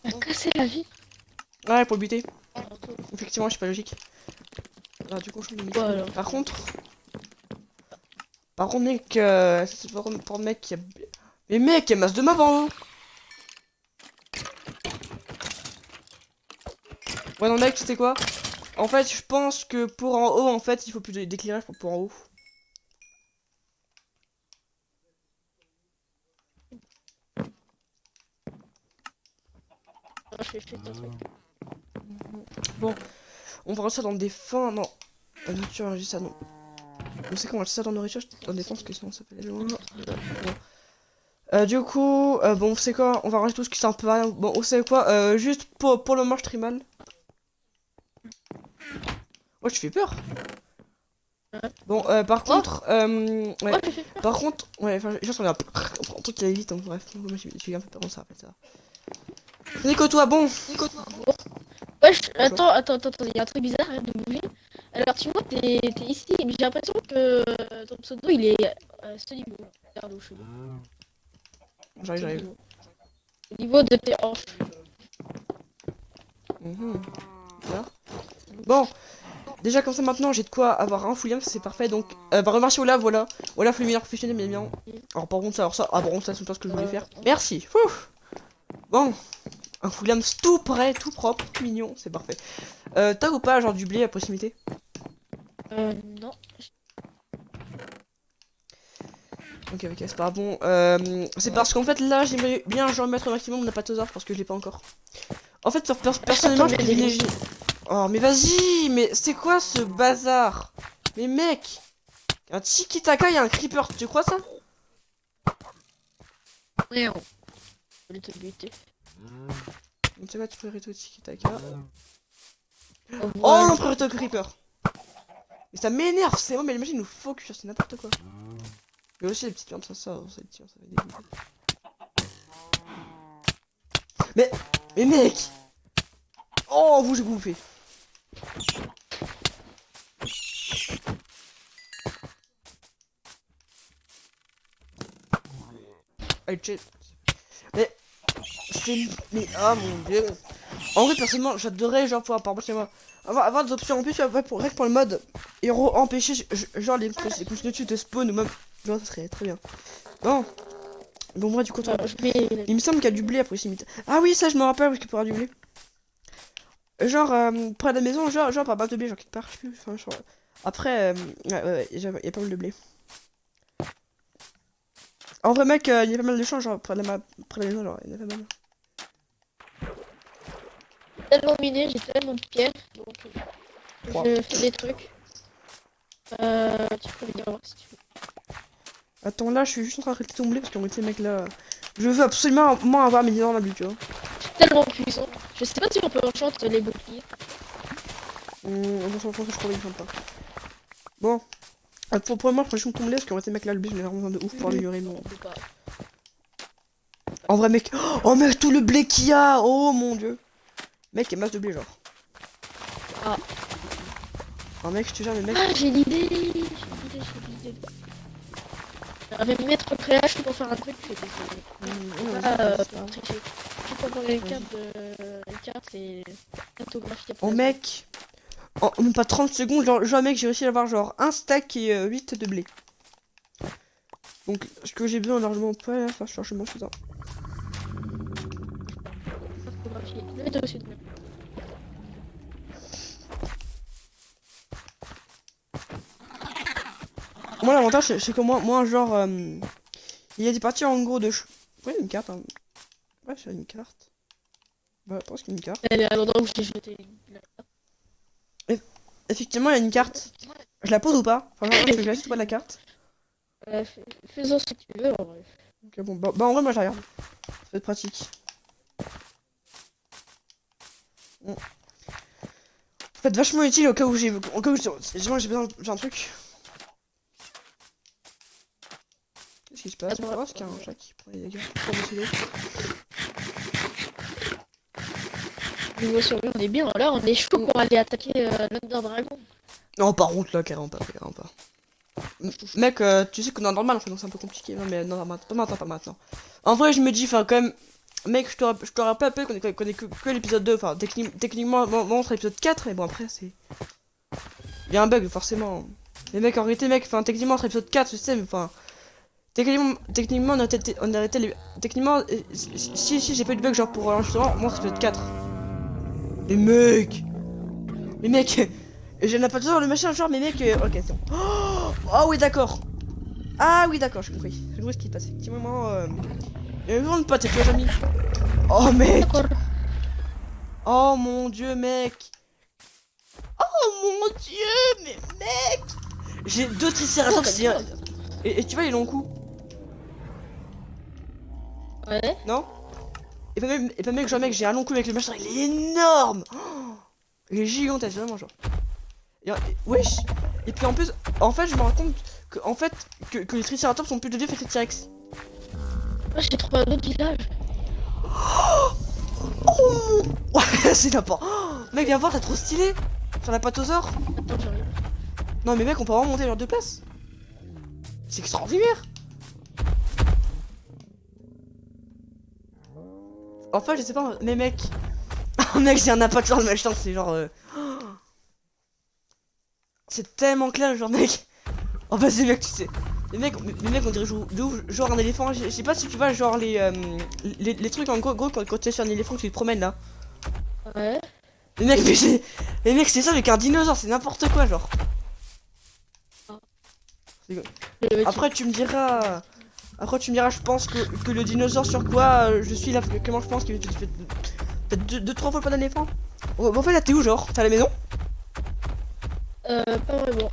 Il a cassé la vie. Ouais, pour le buter. Effectivement, je suis pas logique. Ah, du coup, je suis Voilà. Par contre, mec, c'est pour le mec qui a. Mais mec, il y a masse de mobs en haut. Ouais, non, mec, tu sais quoi? En fait, je pense que pour en haut, en fait, il faut plus d'éclairage pour en haut. Bon, on va rentrer dans des fins. Non, la nourriture, juste ça, non. On sait qu'on va ça dans la nourriture, dans des fins, parce que sinon ça peut aller loin. Bon. Du coup, bon, c'est quoi? On va ranger tout ce qui sert un peu à rien. Bon, on sait quoi? Juste pour le moment, je trie mal. Oh, tu fais peur. Bon, par contre, ouais. Par contre, ouais, enfin, je pense qu'on a un truc qui allait vite, donc bref, moi j'ai eu un peu peur de ça, en fait, ça. Nico, toi, bon. Wesh, attends, il y a un truc bizarre, arrête de bouger. Alors, tu vois, t'es ici, mais j'ai l'impression que ton pseudo, il est ce niveau. Regarde où je suis. J'arrive. Au niveau de tes hanches. Voilà. Bon, déjà comme ça maintenant j'ai de quoi avoir un fouillant, c'est parfait. Donc, bah remercie Olaf, voilà. Olaf le meilleur professionnel, mais bien. Alors par contre ça, par contre ça c'est pas ce que je voulais faire. Merci. Ouf. Bon, un fouillant tout prêt, tout propre, tout mignon, c'est parfait. T'as ou pas genre du blé à proximité? Non. Ok, c'est pas bon. C'est parce qu'en fait là j'aimerais bien genre mettre au maximum mon apatoseur parce que je l'ai pas encore. En fait, personnellement, je privilégie. Oh, mais vas-y, mais c'est quoi ce bazar? Mais mec, un tiki-taka et un creeper, tu crois ça? Ouais, on voulait te buter. Donc c'est quoi, tu priorités au tiki-taka? Oh Voilà. non, priorité au creeper. Mais ça m'énerve, c'est moi, mais imagine nous focus, c'est n'importe quoi. Mais aussi les petites viandes, ça va dégoûter. Mais mec! Oh, vous, j'ai bouffé. Allez, chill. Mais, mais, ah mon dieu. En vrai, personnellement, j'adorerais, genre, pouvoir, par exemple, chez moi, avoir des options en plus, rien que pour le mode, héros empêcher, genre, les couches dessus de spawn, ou même, genre, ça serait très bien. Bon. Bon, moi, du coup, il me semble qu'il y a du blé à proximité. Ah oui, ça, je me rappelle, parce qu'il pourra du blé. Genre, près de la maison, genre par base de blé, genre quelque part, je sais plus, enfin, genre... Après, ouais, il y a pas mal de blé. En vrai, mec, il y a pas mal de champs, genre, près de la maison, genre, il y en a pas mal. Tellement miné, j'ai tellement de pierres, donc Trois. je fais des trucs. Tu peux venir voir si tu veux. Attends, là, je suis juste en train de arrêter ton blé, parce qu'en fait, mec, là... Je veux absolument, moi, avoir mes dents dans la bulle, tu vois. Tellement puissant. Je sais pas si on peut enchanter les boucliers. Je pense que je crois qu'ils pas. Bon. Pour moi, je ton blé, parce qu'en fait, mec, là, le blé, j'en ai vraiment besoin de ouf pour améliorer mon... On peut pas. En vrai, mec... Oh, mec, tout le blé qu'il y a! Oh, mon dieu! Mec, il y a masse de blé, genre. Ah. Oh, mec, je te jure, mais mec... Ah, j'ai l'idée. Avec mettre création pour faire un truc, je vais pour tricher. Tu peux avoir une carte, c'est cartographie. Oh, mec! En même pas 30 secondes, genre mec, j'ai réussi à avoir genre un stack et 8 de blé. Donc, ce que j'ai besoin largement pas, enfin, je m'en souviens. Cartographie. Le mettre aussi de même. Moi, l'avantage, c'est que moi genre, il y a des parties en gros de... Ouais, une carte, hein. Ouais, c'est une carte. Ouais, je pense qu'il y a une carte. Elle est à l'endroit où je t'ai jeté la carte. Effectivement, il y a une carte. Je la pose ou pas? Enfin, genre, je laisse pas la carte. Fais-en ce que tu veux, en vrai. Ok, bon, bah en vrai, moi, je la regarde. Ça va être pratique. Bon. Ça peut être vachement utile au cas où j'ai besoin d'un truc. Qu'est-ce qui se passe? On va voir ce qu'il y a un chat qui prend les dégâts. Niveau survie, on est bien. Là, on est chaud pour aller attaquer l'Under Dragon. Non, par contre, là, carrément pas. Mec, tu sais que dans normal, donc c'est un peu compliqué. Non, mais non, pas maintenant. En vrai, je me dis, enfin, quand même, mec, je te rappelle qu'on est que l'épisode 2. Enfin, techniquement, bon, on sera l'épisode 4, mais bon, après, c'est. Il y a un bug, forcément. Mais mec, en réalité, mec, enfin, techniquement, on sera l'épisode 4, je sais, mais enfin. Techniquement, on a arrêté les. Techniquement, si j'ai pas eu de bug, genre pour l'enregistrement, moi, c'est l'épisode 4. Mais mec, je n'ai pas toujours le machin, genre, mais mec, ok, c'est bon. Oh oui, d'accord. Ah oui, d'accord, j'ai compris ce qui se passe. Effectivement, il y a une grande pote, et tu as jamais. Oh mec. Oh mon dieu, mec. Oh mon dieu, mais mec. J'ai deux triceratops, et tu vois, ils ont coup. Ouais. Non? Et pas mec, genre mec, j'ai un long coup avec le machin, il est énorme. Oh, il est gigantesque, vraiment, genre. Wesh. Et puis en plus, en fait, je me rends compte que, en fait, que les triceratops sont plus de vieux que les T-Rex. Moi, j'ai trouvé un autre village. Oh ouais, c'est n'importe. Oh, mec, viens voir, t'as trop stylé. Sur la patosaure. Attends, j'arrive. Non, mais mec, on peut vraiment monter genre deux places. C'est extraordinaire. En fait, je sais pas, mais mec. Oh, mec, j'ai un impact sur le machin, c'est genre. C'est tellement clair, genre, mec. Oh, vas-y, mec, tu sais. Les mecs, on dirait genre un éléphant. Je sais pas si tu vois, genre les trucs en gros quand tu es sur un éléphant que tu te promènes là. Ouais. Les mecs, c'est ça avec un dinosaure, c'est n'importe quoi, genre. Après, tu me diras. Après, tu me diras, je pense que le dinosaure sur quoi je suis là, comment je pense qu'il est peut-être 2-3 fois le poids d'un éléphant. En fait, là, t'es où, genre? T'es à la maison? Pas vraiment.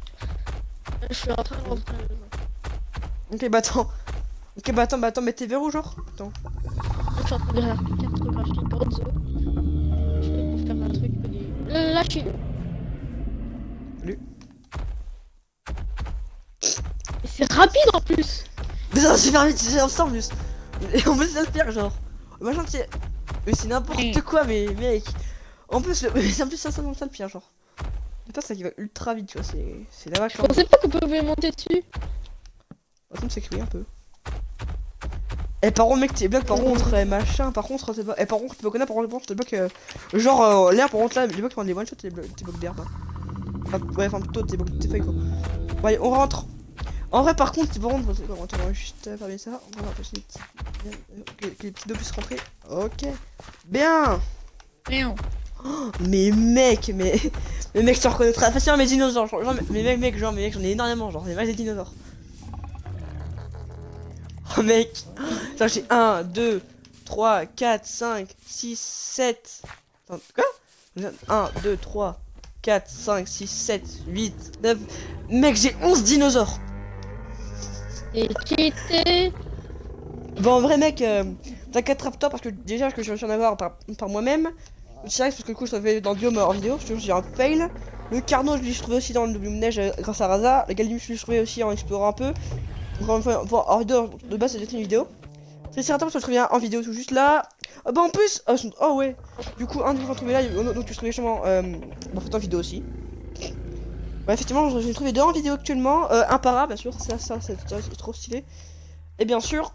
Je suis en train de rentrer à la maison. Ok, bah attends. Ok, bah attends, mais t'es vers où, genre? Attends. Je suis en train de faire cartographie Gonzo. Je vais vous faire un truc. Là, je suis. Salut. Et c'est rapide en plus. Mais ça va super vite, c'est ensemble, juste. Et en plus, c'est le pire, genre. Machin, tu sais. Mais c'est n'importe quoi, mais mec. En plus, c'est en plus ça le pire, genre. C'est pas ça qui va ultra vite, tu vois, c'est la vache. Je pensais pas qu'on pouvait monter dessus. Attends, c'est écrit un peu. Eh, par contre, mec, t'es bloqué, par contre, machin, par contre, c'est pas. Eh, par contre, tu peux connaître, par contre, t'es bloqué. Genre, l'air, par contre, là, les blocs pendant des one shots, t'es bloqué d'air, là. Enfin, ouais, enfin, plutôt, t'es bloqué, t'es feuilles, quoi. Bon, allez, on rentre. En vrai, par contre, on va juste fermer ça. On va empêcher que les petits dos puissent rentrer. Ok. Bien. Rien. Oh, mais mec, mais mec, tu reconnaîtras facilement mes dinosaures. Genre, mais mec, j'en ai énormément. Genre, j'ai mal des dinosaures. Oh, mec. Genre, j'ai 1, 2, 3, 4, 5, 6, 7. Attends, quoi? 1, 2, 3, 4, 5, 6, 7, 8, 9. Mec, j'ai 11 dinosaures. Et cheaté. Bon, en vrai, mec, t'inquiète, toi parce que déjà, que je vais en avoir par moi-même. Le T-Rex, parce que du coup, je l'avais dans le biome en vidéo, je j'ai un fail. Le Carno, je l'ai trouvé aussi dans le biome neige grâce à Raza. Le Galimus, je l'ai trouvé aussi en explorant un peu. Encore une fois, en vidéo, de base, c'était une vidéo. C'est certain parce que je trouvais en vidéo tout juste là. Bah, en plus, oh ouais. Du coup, un de vous trouvé là, donc je trouvais justement en vidéo aussi. Ouais, effectivement, j'ai trouvé 2 en vidéo actuellement. Un para, bien sûr, ça c'est trop stylé. Et bien sûr,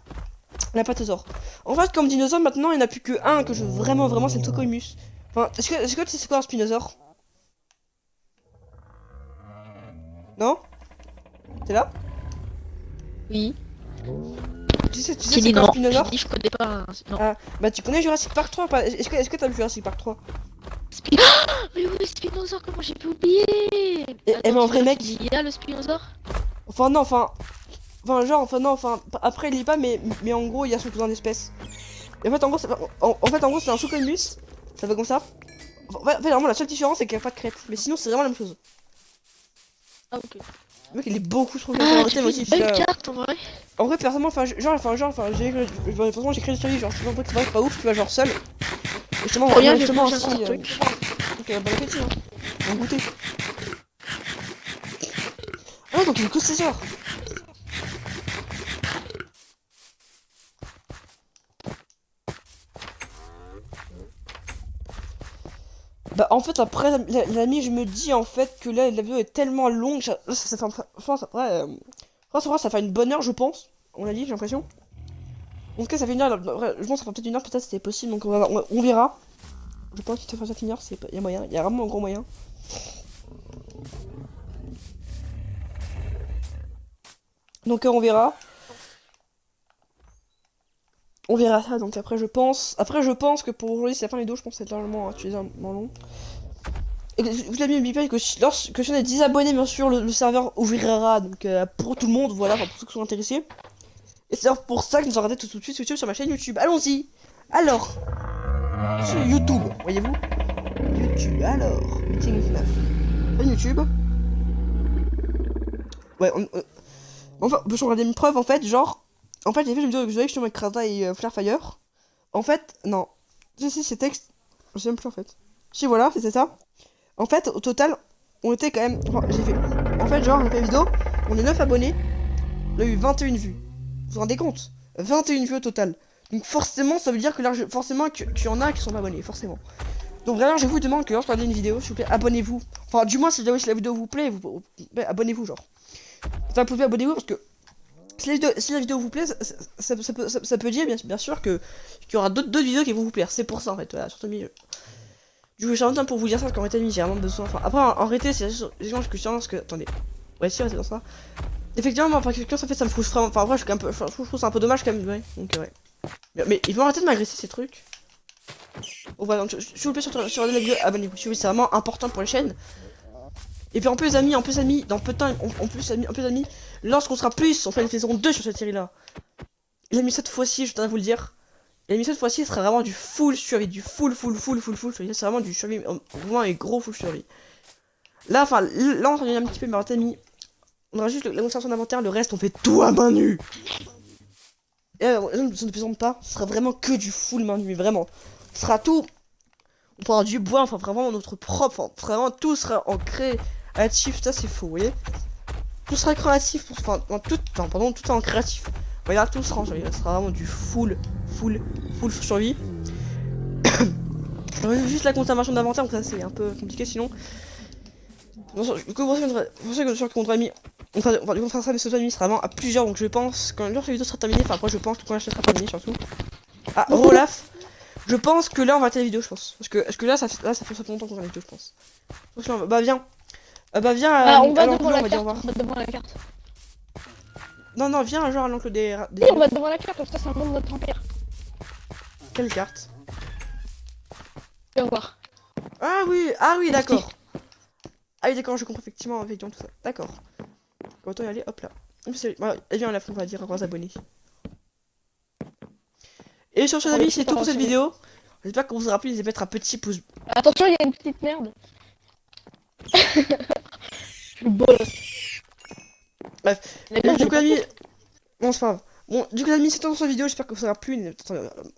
la pathosaure. En fait, comme dinosaure, maintenant, il n'y en a plus que un que je veux vraiment, c'est le Tocoimus. Enfin, est-ce que tu sais c'est quoi un spinosaure? Non? T'es là? Oui. Tu sais c'est quoi un spinosaure? Je connais pas. Non. Ah, bah tu connais Jurassic Park 3 ou pas? Est-ce que t'as vu Jurassic Park 3? Mais oui, Spinosaure, comment j'ai pu oublier? Et ben en vrai, mec. Il y a le Spinosaure? Enfin, non, après il est pas, mais en gros, il y a son cousin d'espèce. Et en fait, en gros, c'est un Suchomimus. Ça va comme ça. En fait, vraiment, la seule différence, c'est qu'il n'y a pas de crête. Mais sinon, c'est vraiment la même chose. Ah, ok. Le mec, il est beaucoup trop Ah, bien. tu fais une belle carte en vrai. En vrai, personnellement, j'ai créé des stories, genre, c'est pas ouf, tu vois, genre seul. Et justement, Regarde, justement, j'ai aussi. un truc. Donc, bon appétit, hein. On va goûter. Ah ouais, donc il est que 16 heures. Bah en fait après l'ami je me dis en fait que là la vidéo est tellement longue ça fait je pense après ça fait une bonne heure je pense on a dit j'ai l'impression. En tout cas ça fait une heure je pense que ça fait peut-être une heure peut-être c'était possible donc on verra. Je pense que ça fait une heure c'est il y a moyen il y a vraiment un gros moyen. Donc on verra. On verra ça donc après je pense que pour aujourd'hui c'est la fin de la vidéo je pense que c'est largement suffisamment long. Et vous l'avez mis que si on est 10 abonnés, bien sûr, le serveur ouvrira donc pour tout le monde, voilà, enfin, pour ceux qui sont intéressés. Et c'est pour ça que nous arrêtons tout de suite sur ma chaîne YouTube. Allons-y. Alors, sur YouTube, voyez-vous. YouTube, alors, meeting 9. Chaîne YouTube. Ouais, enfin, je regarder une preuve en fait, genre, en fait, j'ai fait une vidéo avec Zoé, avec Krata et Flarefire. En fait, non. Si, c'est texte. Je sais même plus en fait. Si, voilà, c'était ça. En fait, au total, on était quand même. Enfin, j'ai fait. En fait, genre, j'ai fait une vidéo, on est 9 abonnés, on a eu 21 vues. Vous vous rendez compte? 21 vues au total. Donc, forcément, ça veut dire que là, forcément, qu'il y en a qui sont pas abonnés, forcément. Donc, vraiment, je vous demande que lorsque vous regardez une vidéo, s'il vous plaît, abonnez-vous. Enfin, du moins, si la vidéo vous plaît, abonnez-vous, genre. Enfin, vous pouvez abonnez-vous parce que. Si la vidéo vous plaît, ça peut dire, bien sûr, qu'il y aura d'autres vidéos qui vont vous plaire. C'est pour ça, en fait, voilà, surtout milieu. Du coup, j'ai un temps pour vous dire ça parce qu'en réalité, j'ai vraiment besoin. Enfin, après, en réalité, c'est les gens que je parce que. Attendez. Ouais, si, ouais, c'est dans ça. Effectivement, enfin, quelqu'un, ça fait, ça me frustre vraiment. Enfin, après, je suis un peu. Je trouve c'est un peu dommage quand même, ouais. Donc, ouais. Mais ils vont arrêter de m'agresser ces trucs. Bon, voilà, donc, s'il vous plaît, sur la vidéo, abonnez-vous. Si oui, c'est vraiment important pour les chaînes. Et puis, en plus, amis, dans peu de temps, en plus, amis, lorsqu'on sera plus, on fait une saison 2 sur cette série-là. Il a mis cette fois-ci, je tiens à vous le dire. Et l'émission cette fois-ci sera vraiment du full survie, du full survie. C'est vraiment du survie, vraiment un gros full survie. Là, enfin, là on s'en un petit peu, mais on a mis. On aura juste la concentration d'inventaire, le reste on fait tout à main nue. Et je ne plaisante pas, ce sera vraiment que du full main nue, mais vraiment. Ce sera tout. On pourra du bois, enfin vraiment notre propre, enfin, vraiment tout sera en créatif, ça c'est faux, vous voyez. Tout sera créatif, enfin, pardon, tout en créatif. Voilà, tout sera en survie, ce sera vraiment du full survie. Juste la conservation d'inventaire, donc ça c'est un peu compliqué sinon. Pour ça que sur qu'on aura mis, on fera ça, mais ce nuit sera vraiment à plusieurs, donc je pense quand la vidéo sera terminée, enfin après je pense que quand la chaîne sera terminée surtout. Ah, Olaf, je pense que là on va arrêter la vidéo, je pense. Parce que là ça fait longtemps qu'on va la vidéo, je pense. Bah viens. Bah viens on va à devant la l'enclos, carte, on va devant la carte. Non, viens genre à l'enclos des... Oui, on va devant la carte, comme ça montre notre empire. Quelle carte? Tu vas voir. Ah oui, d'accord. Ah oui, d'accord, je comprends effectivement tout ça. D'accord. Autant y aller, hop là. Et viens, on va dire aux abonnés. Et sur ce, amis, c'est tout pour cette vidéo. J'espère qu'on vous aura plu, n'hésitez pas à mettre un petit pouce. Attention, il y a une petite merde. Je suis beau. Bref. Et du coup, amis. Bon, c'est pas grave. Bon, du coup, amis, c'est tout pour cette vidéo. J'espère que vous aura plu.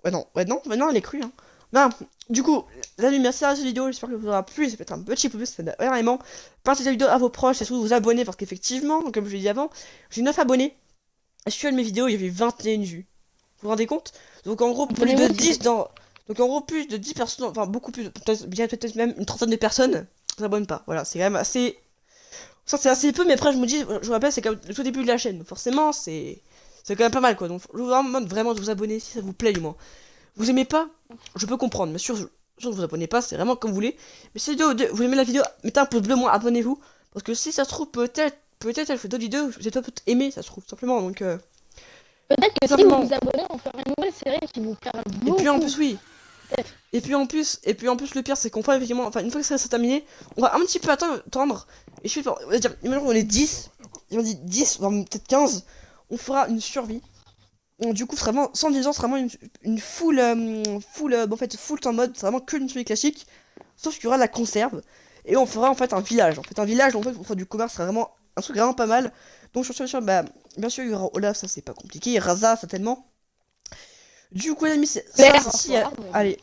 Ouais, non, elle est crue, hein. Non, du coup, les amis, merci à cette vidéo. J'espère que vous aura plu. Ça peut être un petit pouce, ça aide énormément. Partagez la vidéo à vos proches et surtout vous abonner parce qu'effectivement, comme je l'ai dit avant, j'ai 9 abonnés. Et sur une de mes vidéos, il y avait 21 vues. Vous vous rendez compte? Donc en gros, plus de 10 dans. Donc en gros, plus de 10 personnes, enfin beaucoup plus, peut-être même une trentaine de personnes s'abonnent pas. Voilà, c'est quand même assez. Ça, c'est assez peu, mais après, je me dis, je vous rappelle, c'est comme le tout début de la chaîne. Donc forcément, c'est quand même pas mal quoi. Donc je vous demande vraiment de vous abonner si ça vous plaît, du moins. Vous aimez pas? Je peux comprendre, bien sûr, ne vous abonnez pas, c'est vraiment comme vous voulez. Mais si vous aimez la vidéo, mettez un pouce bleu, moi, abonnez-vous. Parce que si ça se trouve, peut-être, elle fait d'autres vidéos, vous allez peut-être aimer, ça se trouve, simplement. Donc, peut-être que si vous vous abonnez, on fera une nouvelle série qui vous plaira beaucoup. Et puis en plus, oui. Et puis en plus, le pire, c'est qu'on fera effectivement, enfin, une fois que ça sera terminé, on va un petit peu attendre. Et je suis, on va dire, imagine on est 10, on dit 10, peut-être 15, on fera une survie. Donc, du coup, c'est vraiment, sans 10 ans, c'est vraiment une full, en fait, full temps mode, c'est vraiment que une survie classique. Sauf qu'il y aura de la conserve. Et on fera en fait un village. En fait, un village, en fait, pour faire du commerce, c'est vraiment un truc vraiment pas mal. Donc, sur sûr, bah, bien sûr, il y aura Olaf, ça c'est pas compliqué. Et Raza, certainement. Du coup, les amis, c'est ça. Si, allez.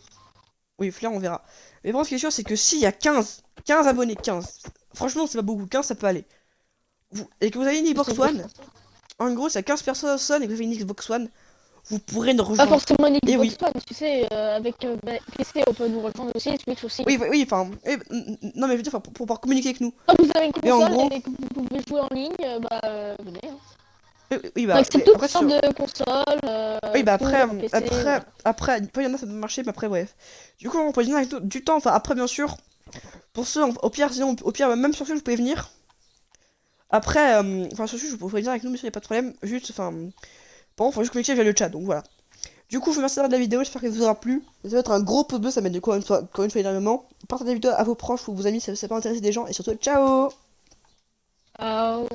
Oui, Flair, on verra. Mais bon, ce qui est sûr, c'est que s'il y a 15 abonnés, 15, franchement, c'est pas beaucoup, 15 ça peut aller. Et que vous avez une Xbox One, en gros, s'il y a 15 personnes et que vous avez une Xbox One, vous pourrez nous rejoindre. Pas forcément une Xbox One, tu sais, avec PC, on peut nous rejoindre aussi, Switch aussi. Oui, enfin, non, mais je veux dire, pour pouvoir communiquer avec nous. Quand vous avez une console en gros... et que vous pouvez jouer en ligne, venez. Hein. Oui, bah, c'est toutes sortes de consoles. Oui, bah après, il y en a ça peut marcher, mais après, bref. Du coup, on peut venir avec du temps, enfin, après, bien sûr, pour ceux, au pire, sinon, au pire, même sur ce, vous pouvez venir. Après, enfin, sur ce, vous pouvez venir avec nous, mais il n'y a pas de problème. Juste, enfin, bon, faut juste communiquer via le chat, donc voilà. Du coup, je vous remercie d'avoir de la vidéo, j'espère qu'elle vous aura plu. Ça va être un gros pouce bleu, ça m'aide du coup, encore une fois, énormément. Partagez la vidéo à vos proches ou vos amis, ça peut intéresser des gens, et surtout, ciao! Ciao.